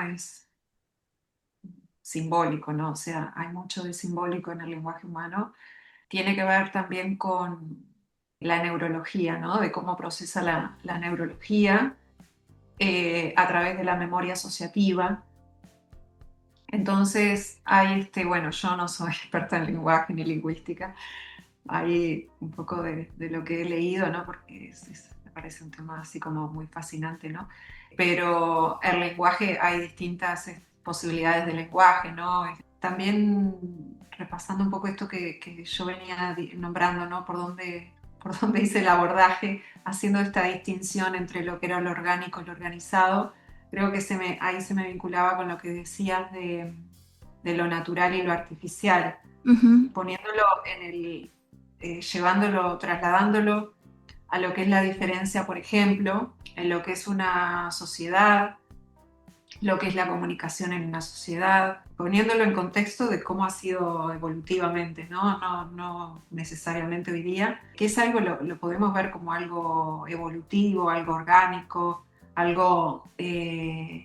simbólico, ¿no? O sea, hay mucho de simbólico en el lenguaje humano. Tiene que ver también con la neurología, ¿no? De cómo procesa la neurología a través de la memoria asociativa. Entonces, hay bueno, yo no soy experta en lenguaje ni lingüística, hay un poco de lo que he leído, ¿no? Porque me parece un tema así como muy fascinante, ¿no? Pero el lenguaje, hay distintas posibilidades de lenguaje, ¿no? También repasando un poco esto que yo venía nombrando, ¿no? Por dónde hice el abordaje, haciendo esta distinción entre lo que era lo orgánico y lo organizado, creo que ahí se me vinculaba con lo que decías de lo natural y lo artificial, Ujú, poniéndolo llevándolo, trasladándolo a lo que es la diferencia, por ejemplo, en lo que es una sociedad, lo que es la comunicación en una sociedad, poniéndolo en contexto de cómo ha sido evolutivamente, no necesariamente hoy día, que es algo, lo podemos ver como algo evolutivo, algo orgánico, algo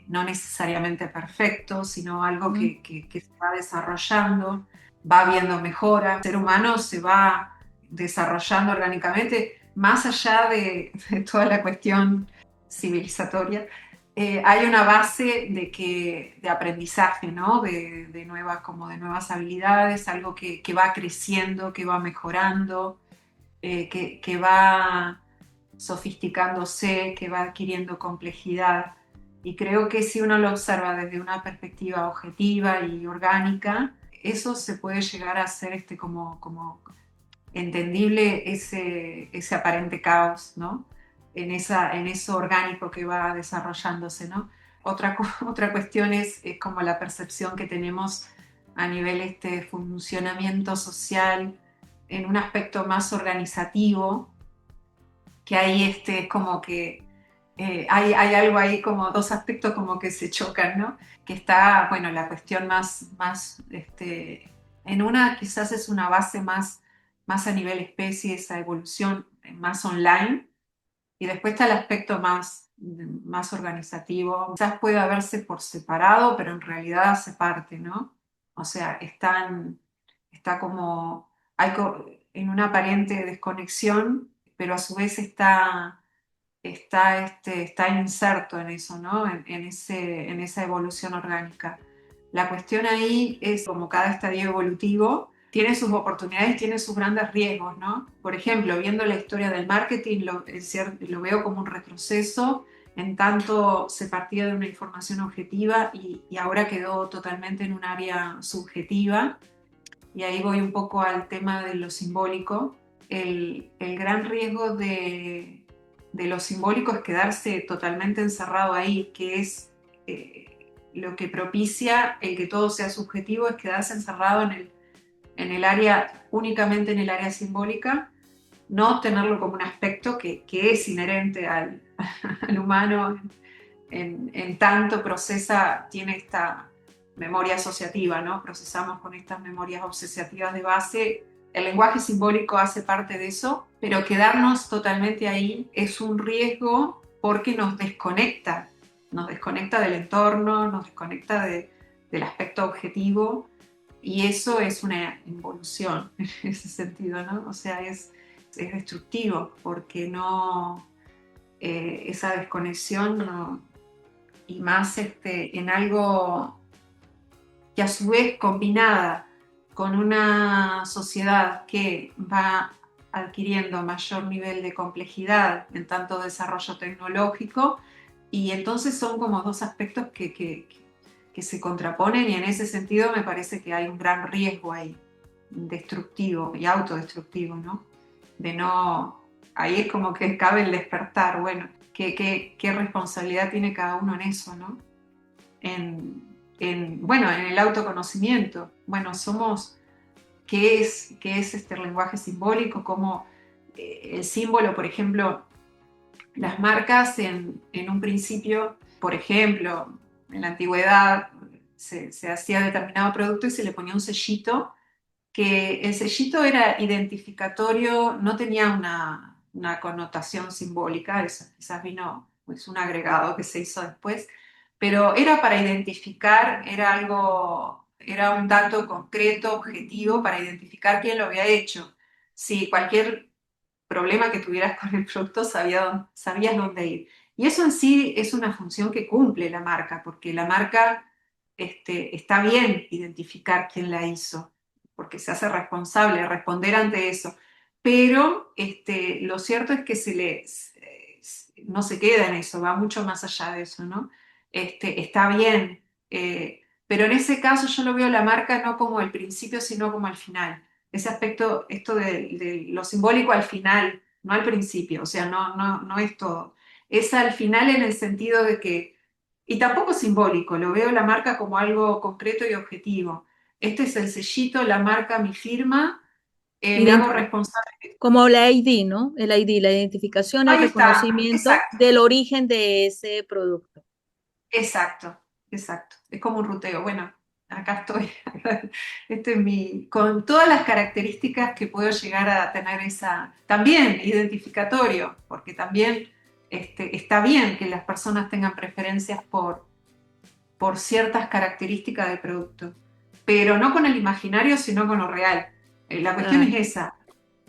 no necesariamente perfecto, sino algo ujú, que se va desarrollando, va habiendo mejora. El ser humano se va desarrollando orgánicamente, más allá de toda la cuestión civilizatoria. Hay una base de aprendizaje, ¿no? De nuevas habilidades, algo que va creciendo, que va mejorando, que va sofisticándose, que va adquiriendo complejidad. Y creo que si uno lo observa desde una perspectiva objetiva y orgánica, eso se puede llegar a hacer como entendible ese aparente caos, ¿no? En eso orgánico que va desarrollándose, ¿no? Otra cuestión es como la percepción que tenemos a nivel funcionamiento social en un aspecto más organizativo, que ahí es como que hay algo ahí como dos aspectos como que se chocan, ¿no? Que está, bueno, la cuestión más en una quizás es una base más a nivel especie, esa evolución más online, y después está el aspecto más organizativo. Quizás pueda verse por separado, pero en realidad hace parte, ¿no? O sea, está como, en una aparente desconexión, pero a su vez está inserto en eso, ¿no? En esa evolución orgánica. La cuestión ahí es como cada estadio evolutivo tiene sus oportunidades, tiene sus grandes riesgos, ¿no? Por ejemplo, viendo la historia del marketing, lo veo como un retroceso, en tanto se partía de una información objetiva y ahora quedó totalmente en un área subjetiva. Y ahí voy un poco al tema de lo simbólico. El gran riesgo de lo simbólico es quedarse totalmente encerrado ahí, que es lo que propicia el que todo sea subjetivo, es quedarse encerrado en el área, únicamente en el área simbólica, no tenerlo como un aspecto que es inherente al humano, en tanto tiene esta memoria asociativa, ¿no? Procesamos con estas memorias asociativas de base. El lenguaje simbólico hace parte de eso, pero quedarnos totalmente ahí es un riesgo porque nos desconecta del entorno, nos desconecta del aspecto objetivo, y eso es una involución en ese sentido, ¿no? O sea, es destructivo porque no, esa desconexión no, y más en algo que a su vez combinada con una sociedad que va adquiriendo mayor nivel de complejidad en tanto desarrollo tecnológico, y entonces son como dos aspectos que se contraponen, y en ese sentido me parece que hay un gran riesgo ahí, destructivo y autodestructivo, ¿no? De no, ahí es como que cabe el despertar, bueno, qué responsabilidad tiene cada uno en eso, ¿no? Bueno, en el autoconocimiento. Bueno, ¿qué es este lenguaje simbólico? Como el símbolo, por ejemplo, las marcas en un principio, por ejemplo, en la antigüedad se hacía determinado producto y se le ponía un sellito, que el sellito era identificatorio, no tenía una connotación simbólica, eso quizás vino, pues, un agregado que se hizo después, pero era para identificar, era algo era un dato concreto, objetivo, para identificar quién lo había hecho. Si cualquier problema que tuvieras con el producto sabías dónde ir. Y eso en sí es una función que cumple la marca, porque la marca está bien identificar quién la hizo, porque se hace responsable de responder ante eso. Pero lo cierto es que no se queda en eso, va mucho más allá de eso, ¿no? Está bien, pero en ese caso yo lo veo la marca no como el principio, sino como al final. Ese aspecto, esto de lo simbólico al final, no al principio, o sea, no es todo. Es al final en el sentido de que, y tampoco simbólico, lo veo la marca como algo concreto y objetivo. Este es el sellito, la marca, mi firma, me hago Ident- responsable. Como la ID, ¿no? El ID, la identificación, el Ahí está, reconocimiento exacto. del origen de ese producto. Exacto, exacto. Es como un ruteo. Bueno, acá estoy. Este es con todas las características que puedo llegar a tener también identificatorio, porque también está bien que las personas tengan preferencias por ciertas características del producto, pero no con el imaginario, sino con lo real. La cuestión es Claro, esa,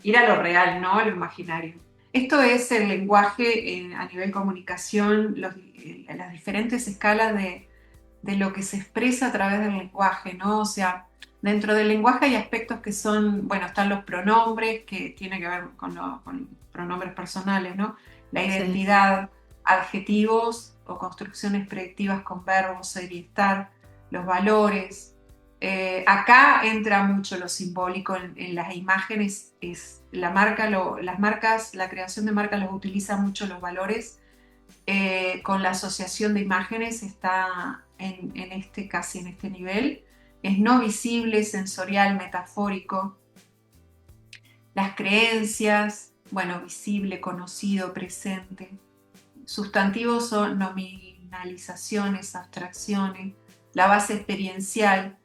ir a lo real, no a lo imaginario. Esto es el lenguaje a nivel comunicación, las diferentes escalas de lo que se expresa a través del lenguaje, ¿no? O sea, dentro del lenguaje hay aspectos que son, bueno, están los pronombres, que tiene que ver con pronombres personales, ¿no? La sí. identidad, adjetivos o construcciones predictivas con verbos, ser y estar, los valores. Acá entra mucho lo simbólico en las imágenes, las marcas, la creación de marcas los utiliza mucho los valores, con la asociación de imágenes está casi en este nivel. Es no visible, sensorial, metafórico. Las creencias, bueno, visible, conocido, presente. Sustantivos son nominalizaciones, abstracciones. La base experiencial.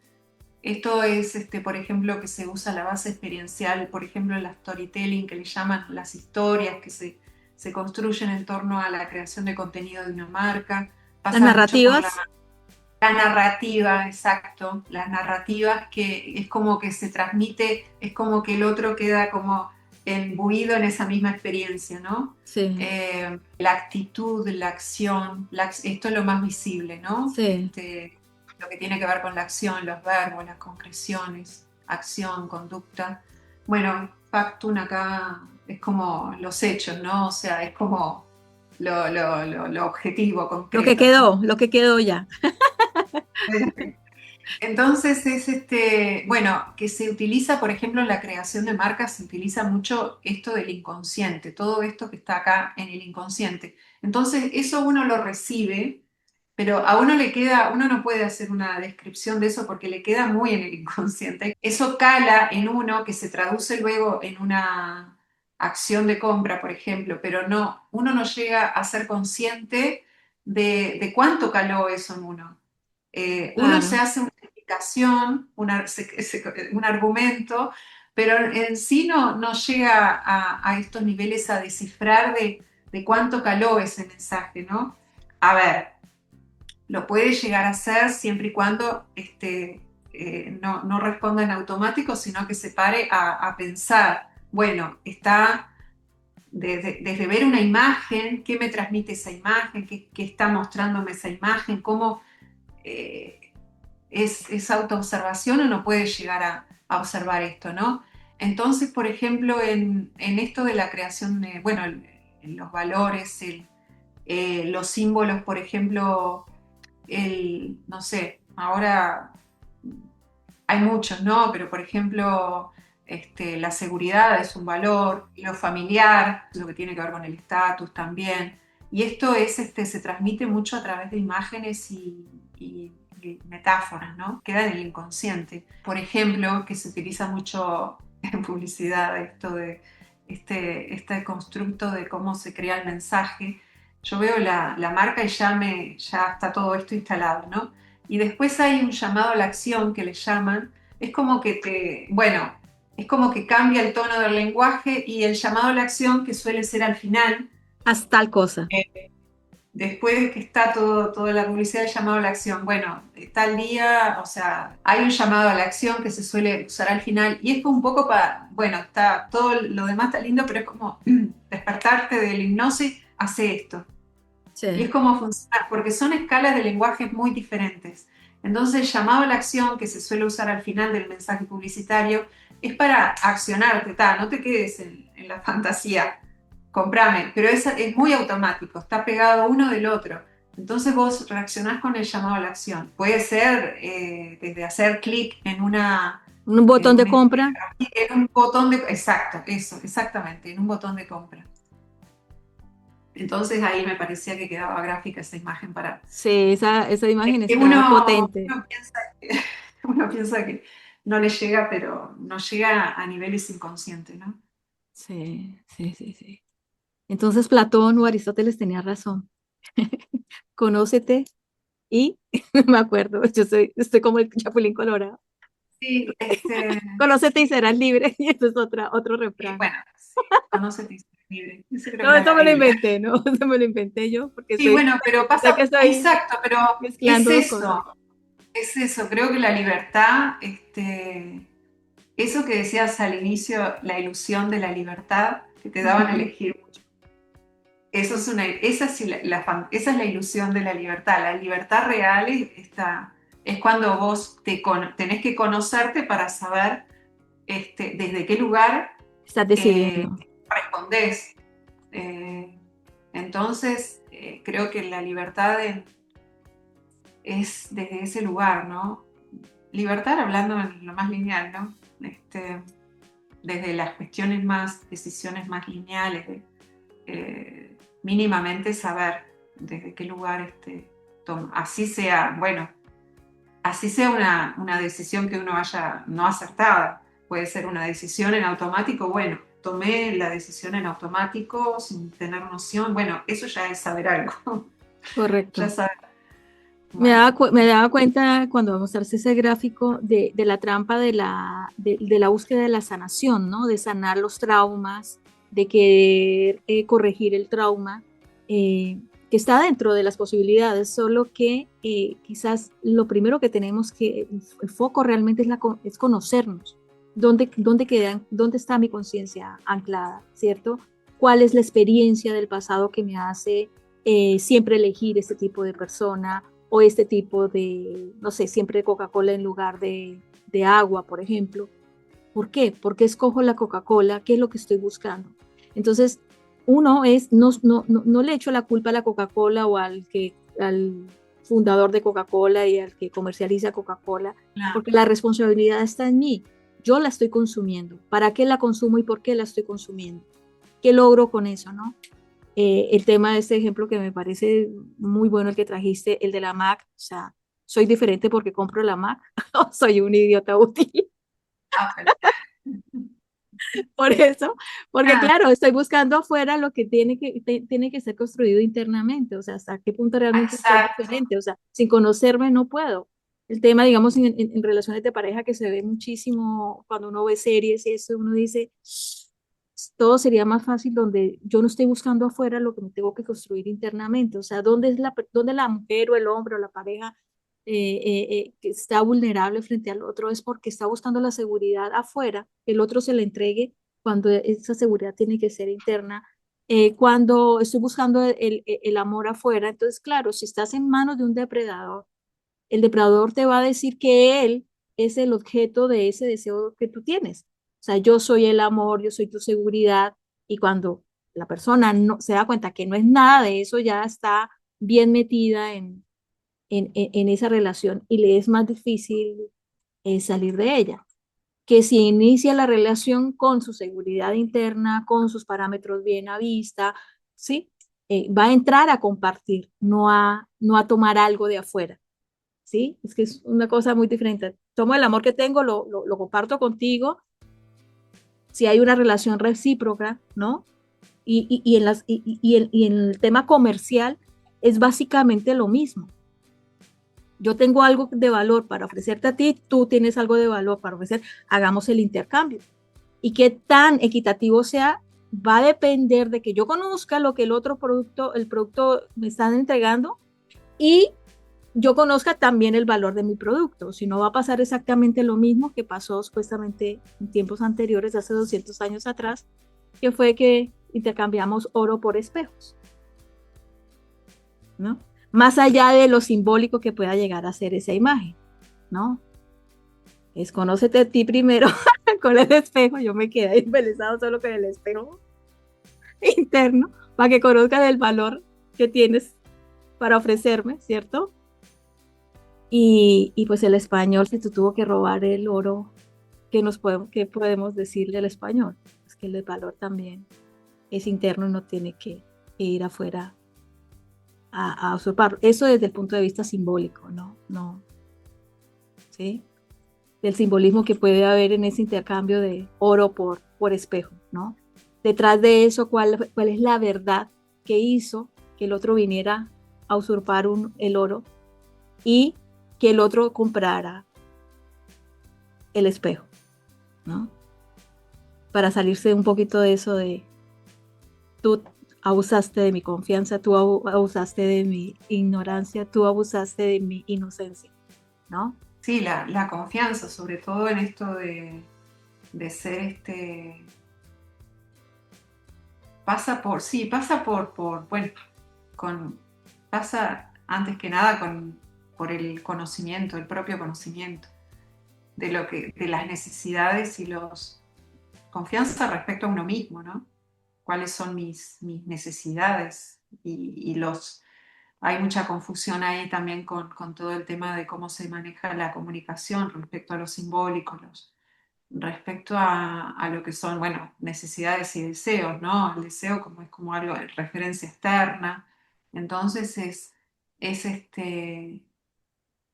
Esto es, por ejemplo, que se usa la base experiencial, por ejemplo, en la storytelling, que le llaman las historias que se construyen en torno a la creación de contenido de una marca. Las Pasa mucho por narrativas, la narrativa, exacto, las narrativas que es como que se transmite, es como que el otro queda como embuido en esa misma experiencia, ¿no? sí, La actitud, la acción, esto es lo más visible, ¿no? sí. Lo que tiene que ver con la acción, los verbos, las concreciones, acción, conducta. Bueno, factum acá es como los hechos, ¿no? O sea, es como lo objetivo, concreto, ¿no? Lo que quedó ya. Entonces es bueno, que se utiliza, por ejemplo, en la creación de marcas, se utiliza mucho esto del inconsciente, todo esto que está acá en el inconsciente. Entonces, eso uno lo recibe, pero a uno le queda, uno no puede hacer una descripción de eso porque le queda muy en el inconsciente. Eso cala en uno, que se traduce luego en una acción de compra, por ejemplo, pero no, uno no llega a ser consciente de cuánto caló eso en uno. Uno se Claro, hace una explicación, un argumento, pero en sí no llega a estos niveles a descifrar de cuánto caló ese mensaje, ¿no? A ver, lo puede llegar a hacer siempre y cuando no responda en automático, sino que se pare a pensar, bueno, desde ver una imagen, qué me transmite esa imagen, qué está mostrándome esa imagen, cómo eh, es autoobservación o no puede llegar a observar esto, ¿no? Entonces, por ejemplo, en esto de la creación de, bueno, en los valores, los símbolos, por ejemplo, no sé, ahora hay muchos, ¿no? Pero por ejemplo, la seguridad es un valor, lo familiar, lo que tiene que ver con el estatus también. Y esto se transmite mucho a través de imágenes y metáforas, ¿no? Queda en el inconsciente. Por ejemplo, que se utiliza mucho en publicidad, esto de este constructo de cómo se crea el mensaje. Yo veo la marca y ya está todo esto instalado, ¿no? Y después hay un llamado a la acción que le llaman, es como que bueno, es como que cambia el tono del lenguaje y el llamado a la acción que suele ser al final, haz tal cosa. después de que está toda la publicidad del llamado a la acción, bueno, tal día, o sea, hay un llamado a la acción que se suele usar al final y es como un poco para, bueno, está todo lo demás está lindo, pero es como despertarte de la hipnosis, hace esto. Y es Sí. como funciona, porque son escalas de lenguajes muy diferentes. Entonces, el llamado a la acción que se suele usar al final del mensaje publicitario es para accionarte, no te quedes en la fantasía, comprame, pero es muy automático, está pegado uno del otro. Entonces vos reaccionás con el llamado a la acción. Puede ser desde hacer clic Un en botón de un, compra. en un botón de... Exacto, eso, exactamente, en un botón de compra. Entonces ahí me parecía que quedaba gráfica esa imagen para... Sí, esa imagen que está potente. uno piensa que no le llega, pero no llega a niveles inconscientes, ¿no? Sí, sí, sí, sí. Entonces Platón o Aristóteles tenía razón. Conócete y me acuerdo, estoy como el Chapulín Colorado. Sí, Conócete y serás libre. Y eso es otro sí, refrán. bueno, sí, conócete y sé libre. Eso creo No, que era eso la me lo Biblia. inventé, ¿no? Eso me lo inventé yo porque Sí, bueno, pero sé que pasa, estoy exacto, pero mezclando dos cosas. es eso, creo que la libertad, eso que decías al inicio, la ilusión de la libertad, que te daban a Ujú. elegir. Esa es la ilusión de la libertad. La libertad real es cuando vos tenés que conocerte para saber desde qué lugar Estás decidiendo. respondés. Eh, entonces, creo que la libertad es desde ese lugar, ¿no? Libertad hablando en lo más lineal, ¿no? Desde las decisiones más lineales, mínimamente saber desde qué lugar toma. Así sea, bueno, así sea una decisión que uno haya no acertada. Puede ser una decisión en automático, bueno, tomé la decisión en automático sin tener noción, bueno, eso ya es saber algo. Ya Correcto. saber, bueno, Me daba cuenta cuando mostraste ese gráfico de la trampa de la búsqueda de la sanación, ¿no? De sanar los traumas, de querer corregir el trauma, que está dentro de las posibilidades, solo que quizás lo primero que tenemos el foco realmente es conocernos. ¿Dónde está mi conciencia anclada, cierto? ¿Cuál es la experiencia del pasado que me hace siempre elegir este tipo de persona? O este tipo de, no sé, siempre Coca-Cola en lugar de agua, por ejemplo. ¿Por qué? ¿Por qué escojo la Coca-Cola? ¿Qué es lo que estoy buscando? Entonces, uno es, no le echo la culpa a la Coca-Cola o al fundador de Coca-Cola y al que comercializa Coca-Cola, claro. porque la responsabilidad está en mí. Yo la estoy consumiendo. ¿Para qué la consumo y por qué la estoy consumiendo? ¿Qué logro con eso, no? El tema de este ejemplo que me parece muy bueno el que trajiste, el de la Mac, o sea, soy diferente porque compro la Mac o soy un idiota útil. Apple. Por eso, porque Ah, claro, estoy buscando afuera lo que tiene que ser construido internamente, o sea, hasta qué punto realmente soy exacto. diferente, o sea, sin conocerme no puedo. El tema, digamos, en relaciones de pareja que se ve muchísimo cuando uno ve series y eso, uno dice, todo sería más fácil donde yo no estoy buscando afuera lo que me tengo que construir internamente, o sea, dónde la mujer o el hombre o la pareja que está vulnerable frente al otro es porque está buscando la seguridad afuera, que el otro se la entregue cuando esa seguridad tiene que ser interna. Cuando estoy buscando el amor afuera, entonces, claro, si estás en manos de un depredador, el depredador te va a decir que él es el objeto de ese deseo que tú tienes. O sea, yo soy el amor, yo soy tu seguridad, y cuando la persona no se da cuenta que no es nada de eso, ya está bien metida en esa relación y le es más difícil salir de ella. Que si inicia la relación con su seguridad interna, con sus parámetros bien a vista, ¿sí? Va a entrar a compartir, no a tomar algo de afuera. ¿Sí? Es que es una cosa muy diferente. Tomo el amor que tengo, lo comparto contigo, si hay una relación recíproca, ¿no? Y en el tema comercial es básicamente lo mismo. Yo tengo algo de valor para ofrecerte a ti, tú tienes algo de valor para ofrecer, hagamos el intercambio. Y qué tan equitativo sea, va a depender de que yo conozca lo que el producto me están entregando y yo conozca también el valor de mi producto. Si no, va a pasar exactamente lo mismo que pasó supuestamente en tiempos anteriores, hace 200 años atrás, que fue que intercambiamos oro por espejos, ¿no? Más allá de lo simbólico que pueda llegar a ser esa imagen, ¿no? Es conócete a ti primero con el espejo. Yo me quedé embelesado solo con el espejo interno para que conozcas el valor que tienes para ofrecerme, ¿cierto? Y pues el español, si tú tuvo que robar el oro, ¿qué podemos decirle al español? Es que el valor también es interno y no tiene que ir afuera a usurparlo. Eso desde el punto de vista simbólico, ¿no? No, ¿sí? Del simbolismo que puede haber en ese intercambio de oro por espejo, ¿no? Detrás de eso, ¿cuál es la verdad que hizo que el otro viniera a usurpar el oro y que el otro comprara el espejo, ¿no? Para salirse un poquito de eso de tú abusaste de mi confianza, tú abusaste de mi ignorancia, tú abusaste de mi inocencia, ¿no? Sí, la confianza, sobre todo en esto de ser bueno, pasa antes que nada por el conocimiento, el propio conocimiento de las necesidades y confianza respecto a uno mismo, ¿no? ¿Cuáles son mis necesidades? Hay mucha confusión ahí también con todo el tema de cómo se maneja la comunicación respecto a lo simbólico, respecto a lo que son, bueno, necesidades y deseos, ¿no? El deseo es como algo de referencia externa. Entonces es este,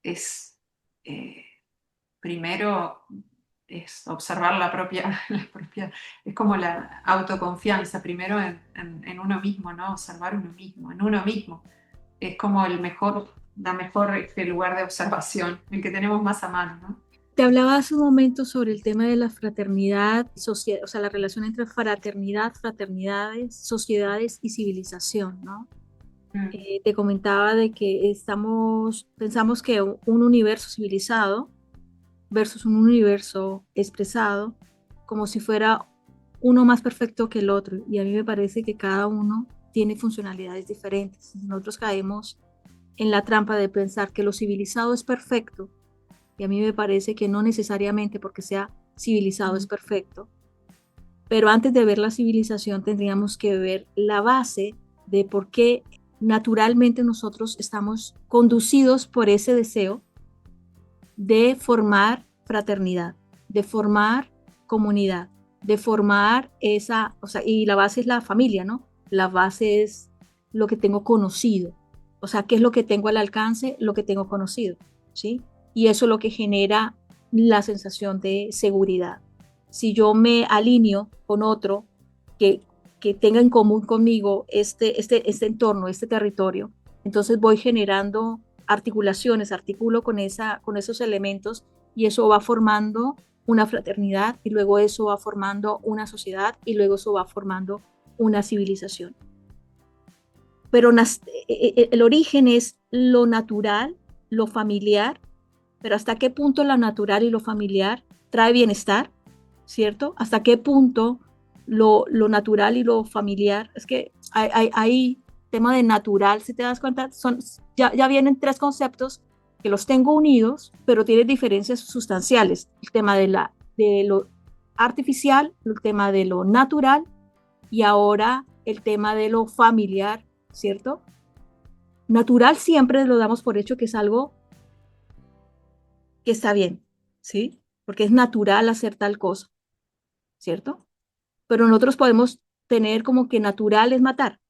es eh, primero es observar es como la autoconfianza, primero en uno mismo, ¿no? Observar uno mismo, en uno mismo. Es como la mejor lugar de observación, el que tenemos más a mano, ¿no? Te hablaba hace un momento sobre el tema de la fraternidad, o sea, la relación entre fraternidad, fraternidades, sociedades y civilización, ¿no? Mm. Te comentaba de que pensamos que un universo civilizado versus un universo expresado, como si fuera uno más perfecto que el otro. Y a mí me parece que cada uno tiene funcionalidades diferentes. Nosotros caemos en la trampa de pensar que lo civilizado es perfecto. Y a mí me parece que no necesariamente porque sea civilizado es perfecto. Pero antes de ver la civilización tendríamos que ver la base de por qué naturalmente nosotros estamos conducidos por ese deseo de formar fraternidad, de formar comunidad, de formar o sea, y la base es la familia, ¿no? La base es lo que tengo conocido, o sea, ¿qué es lo que tengo al alcance? Lo que tengo conocido, ¿sí? Y eso es lo que genera la sensación de seguridad. Si yo me alineo con otro que, que tenga en común conmigo este entorno, este territorio, entonces voy generando articulaciones, articulo con esos elementos y eso va formando una fraternidad y luego eso va formando una sociedad y luego eso va formando una civilización. Pero el origen es lo natural, lo familiar, pero hasta qué punto lo natural y lo familiar trae bienestar, ¿cierto? Hasta qué punto lo natural y lo familiar, es que hay tema de natural, si te das cuenta, ya vienen tres conceptos que los tengo unidos, pero tienen diferencias sustanciales. El tema de lo artificial, el tema de lo natural y ahora el tema de lo familiar, ¿cierto? Natural siempre lo damos por hecho que es algo que está bien, ¿sí? Porque es natural hacer tal cosa, ¿cierto? Pero nosotros podemos tener como que natural es matar.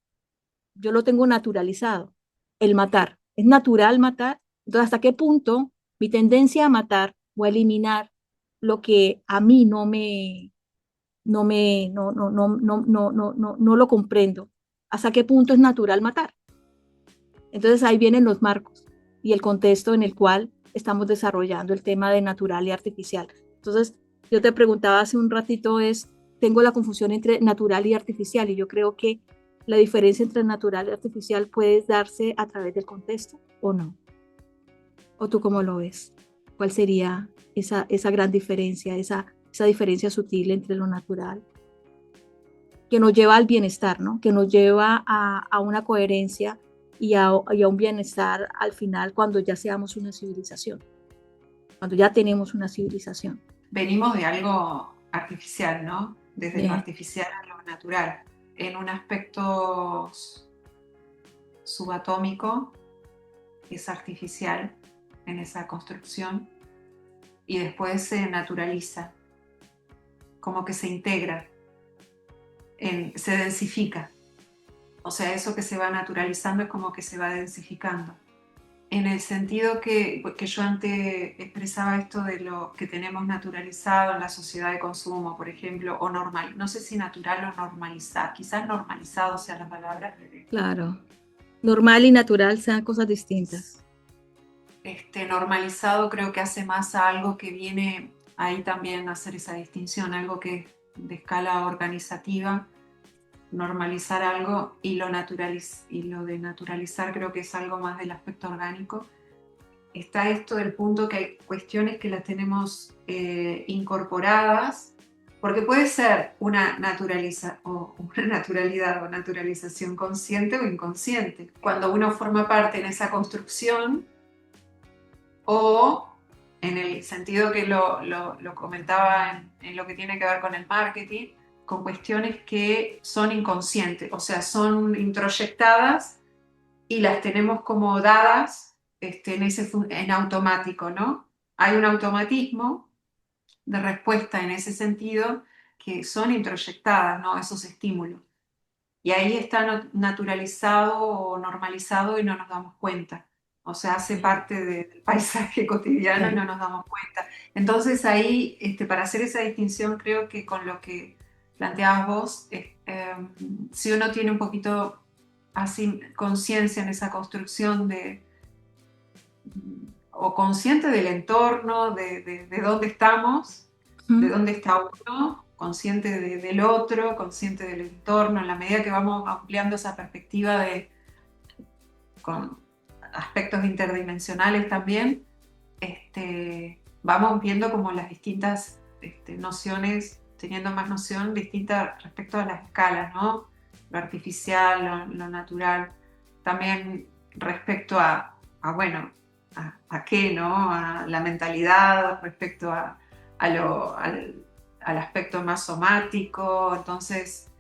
Yo lo tengo naturalizado, el matar. Es natural matar. Entonces, ¿hasta qué punto mi tendencia a matar o a eliminar lo que a mí no lo comprendo? ¿Hasta qué punto es natural matar? Entonces ahí vienen los marcos y el contexto en el cual estamos desarrollando el tema de natural y artificial. Entonces, yo te preguntaba hace un ratito tengo la confusión entre natural y artificial, y yo creo que la diferencia entre natural y artificial puede darse a través del contexto o no. ¿O tú cómo lo ves? ¿Cuál sería esa gran diferencia, esa diferencia sutil entre lo natural, que nos lleva al bienestar, ¿no? Que nos lleva a una coherencia y a un bienestar al final cuando ya seamos una civilización, cuando ya tenemos una civilización? Venimos de algo artificial, ¿no? Desde lo Bien. artificial a lo natural. En un aspecto subatómico es artificial en esa construcción y después se naturaliza, como que se integra, se densifica. O sea, eso que se va naturalizando es como que se va densificando. En el sentido que yo antes expresaba esto de lo que tenemos naturalizado en la sociedad de consumo, por ejemplo, o normal, no sé si natural o normalizado, quizás normalizado sea la palabra. Claro. Normal y natural sean cosas distintas. Normalizado creo que hace más a algo que viene ahí también a hacer esa distinción, algo que es de escala organizativa, normalizar algo y lo de naturalizar creo que es algo más del aspecto orgánico. Está esto del punto que hay cuestiones que las tenemos incorporadas, porque puede ser una naturalidad o naturalización consciente o inconsciente. Cuando uno forma parte en esa construcción, o en el sentido que lo comentaba en lo que tiene que ver con el marketing, con cuestiones que son inconscientes, o sea, son introyectadas y las tenemos como dadas en automático, ¿no? Hay un automatismo de respuesta en ese sentido que son introyectadas, ¿no? Esos estímulos. Y ahí está naturalizado o normalizado y no nos damos cuenta. O sea, hace parte del paisaje cotidiano y no nos damos cuenta. Entonces ahí, para hacer esa distinción, creo que con lo que planteabas vos, si uno tiene un poquito así conciencia en esa construcción o consciente del entorno, de dónde estamos, de dónde está uno, consciente del otro, consciente del entorno, en la medida que vamos ampliando esa perspectiva con aspectos interdimensionales también, vamos viendo como las distintas nociones, teniendo más noción distinta respecto a las escalas, ¿no? Lo artificial, lo natural, también respecto bueno, a qué, ¿no? A la mentalidad, respecto al aspecto más somático, entonces,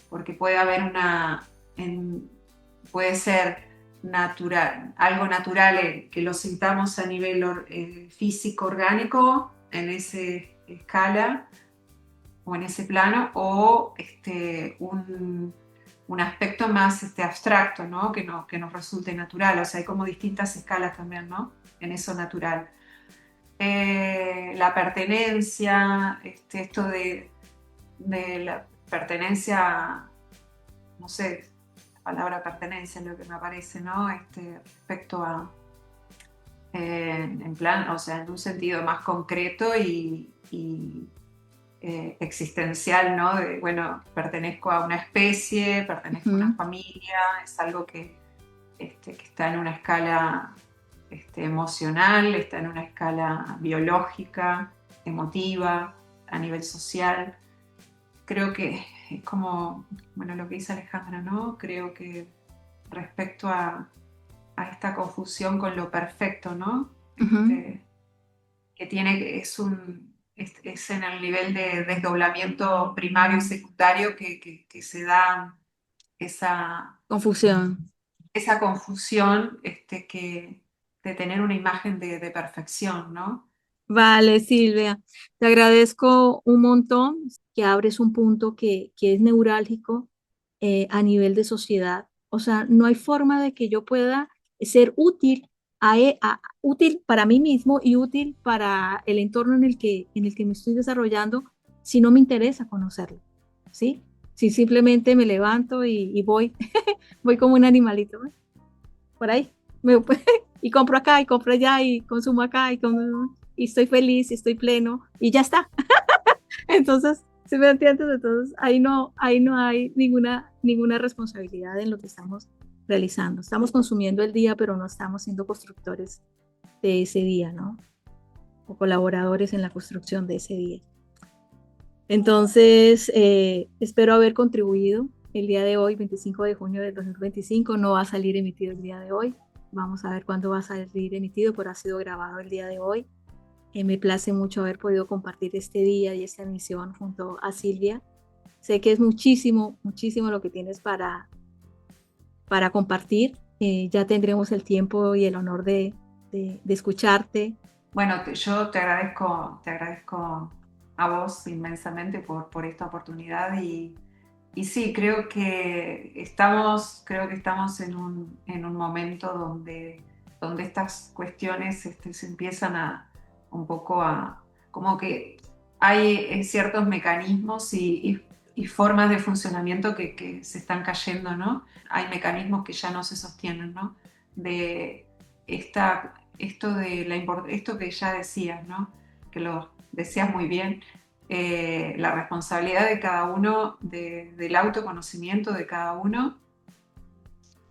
porque puede haber puede ser natural, algo natural que lo sintamos a nivel físico, orgánico, en esa escala o en ese plano, o un aspecto más abstracto, ¿no? Que nos resulte natural. O sea, hay como distintas escalas también, ¿no? En eso natural. La pertenencia, esto de la pertenencia, no sé, la palabra pertenencia es lo que me aparece, ¿no? Respecto a, en plan, o sea, en un sentido más concreto y existencial, ¿no? De, bueno, pertenezco a una especie, pertenezco a una familia, es algo que está en una escala emocional, está en una escala biológica, emotiva, a nivel social. Creo que es como, bueno, lo que dice Alejandra, ¿no? Creo que respecto a esta confusión con lo perfecto, ¿no? Que tiene, es en el nivel de desdoblamiento primario y secundario que se da esa Confusión. Esa confusión de tener una imagen de perfección, ¿no? Vale, Silvia, te agradezco un montón que abres un punto que es neurálgico a nivel de sociedad. O sea, no hay forma de que yo pueda ser útil, útil para mí mismo y útil para el entorno en el que me estoy desarrollando si no me interesa conocerlo, ¿sí? Si simplemente me levanto y voy, voy como un animalito, ¿no? Por ahí, y compro acá y compro allá y consumo acá y estoy feliz y estoy pleno y ya está. Entonces, ¿Sí me entiendes? Entonces, ahí no hay ninguna responsabilidad en lo que estamos realizando. Estamos consumiendo el día, pero no estamos siendo constructores de ese día, ¿no? O colaboradores en la construcción de ese día. Entonces, espero haber contribuido el día de hoy, 25 de junio del 2025. No va a salir emitido el día de hoy. Vamos a ver cuándo va a salir emitido, pero ha sido grabado el día de hoy. Me place mucho haber podido compartir este día y esta emisión junto a Silvia. Sé que es muchísimo, muchísimo lo que tienes para compartir. Ya tendremos el tiempo y el honor de escucharte. Bueno, yo te agradezco a vos inmensamente por esta oportunidad y sí, creo que estamos en un momento donde estas cuestiones se empiezan un poco como que hay ciertos mecanismos y formas de funcionamiento que se están cayendo, ¿no? Hay mecanismos que ya no se sostienen, ¿no? De esto que ya decías, ¿no? Que lo decías muy bien, la responsabilidad de cada uno, del autoconocimiento de cada uno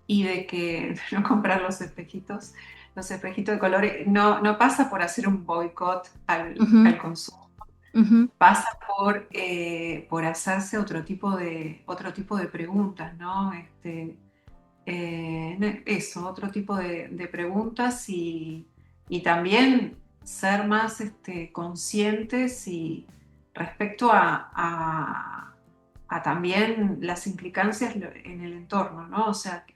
y de que no comprar los espejitos de colores, no pasa por hacer un boicot al consumo, pasa por hacerse otro tipo de preguntas, ¿no? Otro tipo de preguntas y también ser más conscientes y respecto a también las implicancias en el entorno, ¿no? O sea, que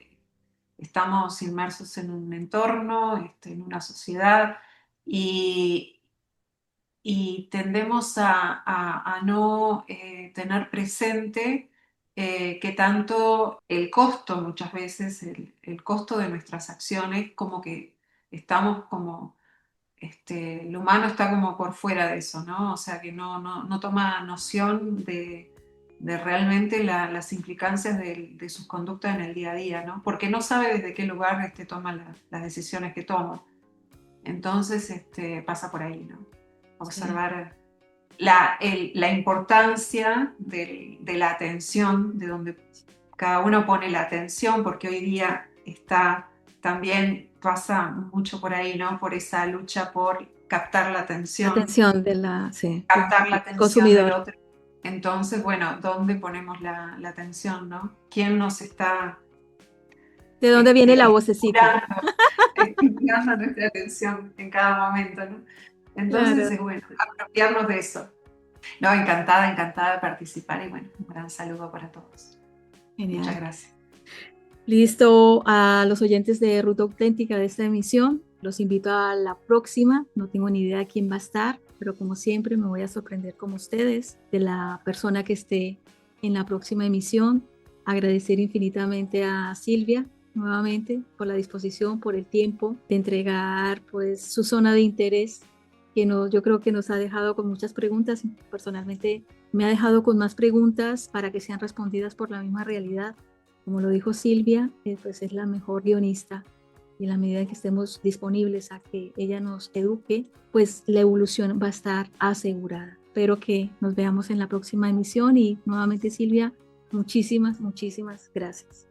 estamos inmersos en un entorno, en una sociedad y, y tendemos a no tener presente que tanto el costo, muchas veces, el costo de nuestras acciones, como que estamos como, el humano está como por fuera de eso, ¿no? O sea, que no toma noción de realmente las implicancias de sus conductas en el día a día, ¿no? Porque no sabe desde qué lugar toma las decisiones que toma. Entonces, pasa por ahí, ¿no? Observar la importancia de la atención, de donde cada uno pone la atención, porque hoy día pasa mucho por ahí, ¿no? Por esa lucha por captar la atención. Atención Captar la atención consumidor. del otro. Entonces, bueno, ¿dónde ponemos la atención, no? ¿Quién nos está... ¿De dónde viene la vocecita? Estimulando nuestra atención en cada momento, ¿no? Entonces, Claro. bueno, apropiarnos de eso. No, encantada de participar y bueno, un gran saludo para todos. Genial. Muchas gracias. Listo, a los oyentes de Ruta Auténtica de esta emisión, los invito a la próxima. No tengo ni idea de quién va a estar, pero como siempre me voy a sorprender como ustedes de la persona que esté en la próxima emisión. Agradecer infinitamente a Silvia nuevamente por la disposición, por el tiempo de entregar pues su zona de interés que yo creo que nos ha dejado con muchas preguntas. Personalmente me ha dejado con más preguntas para que sean respondidas por la misma realidad. Como lo dijo Silvia, pues es la mejor guionista y en la medida en que estemos disponibles a que ella nos eduque, pues la evolución va a estar asegurada. Espero que nos veamos en la próxima emisión y nuevamente Silvia, muchísimas gracias.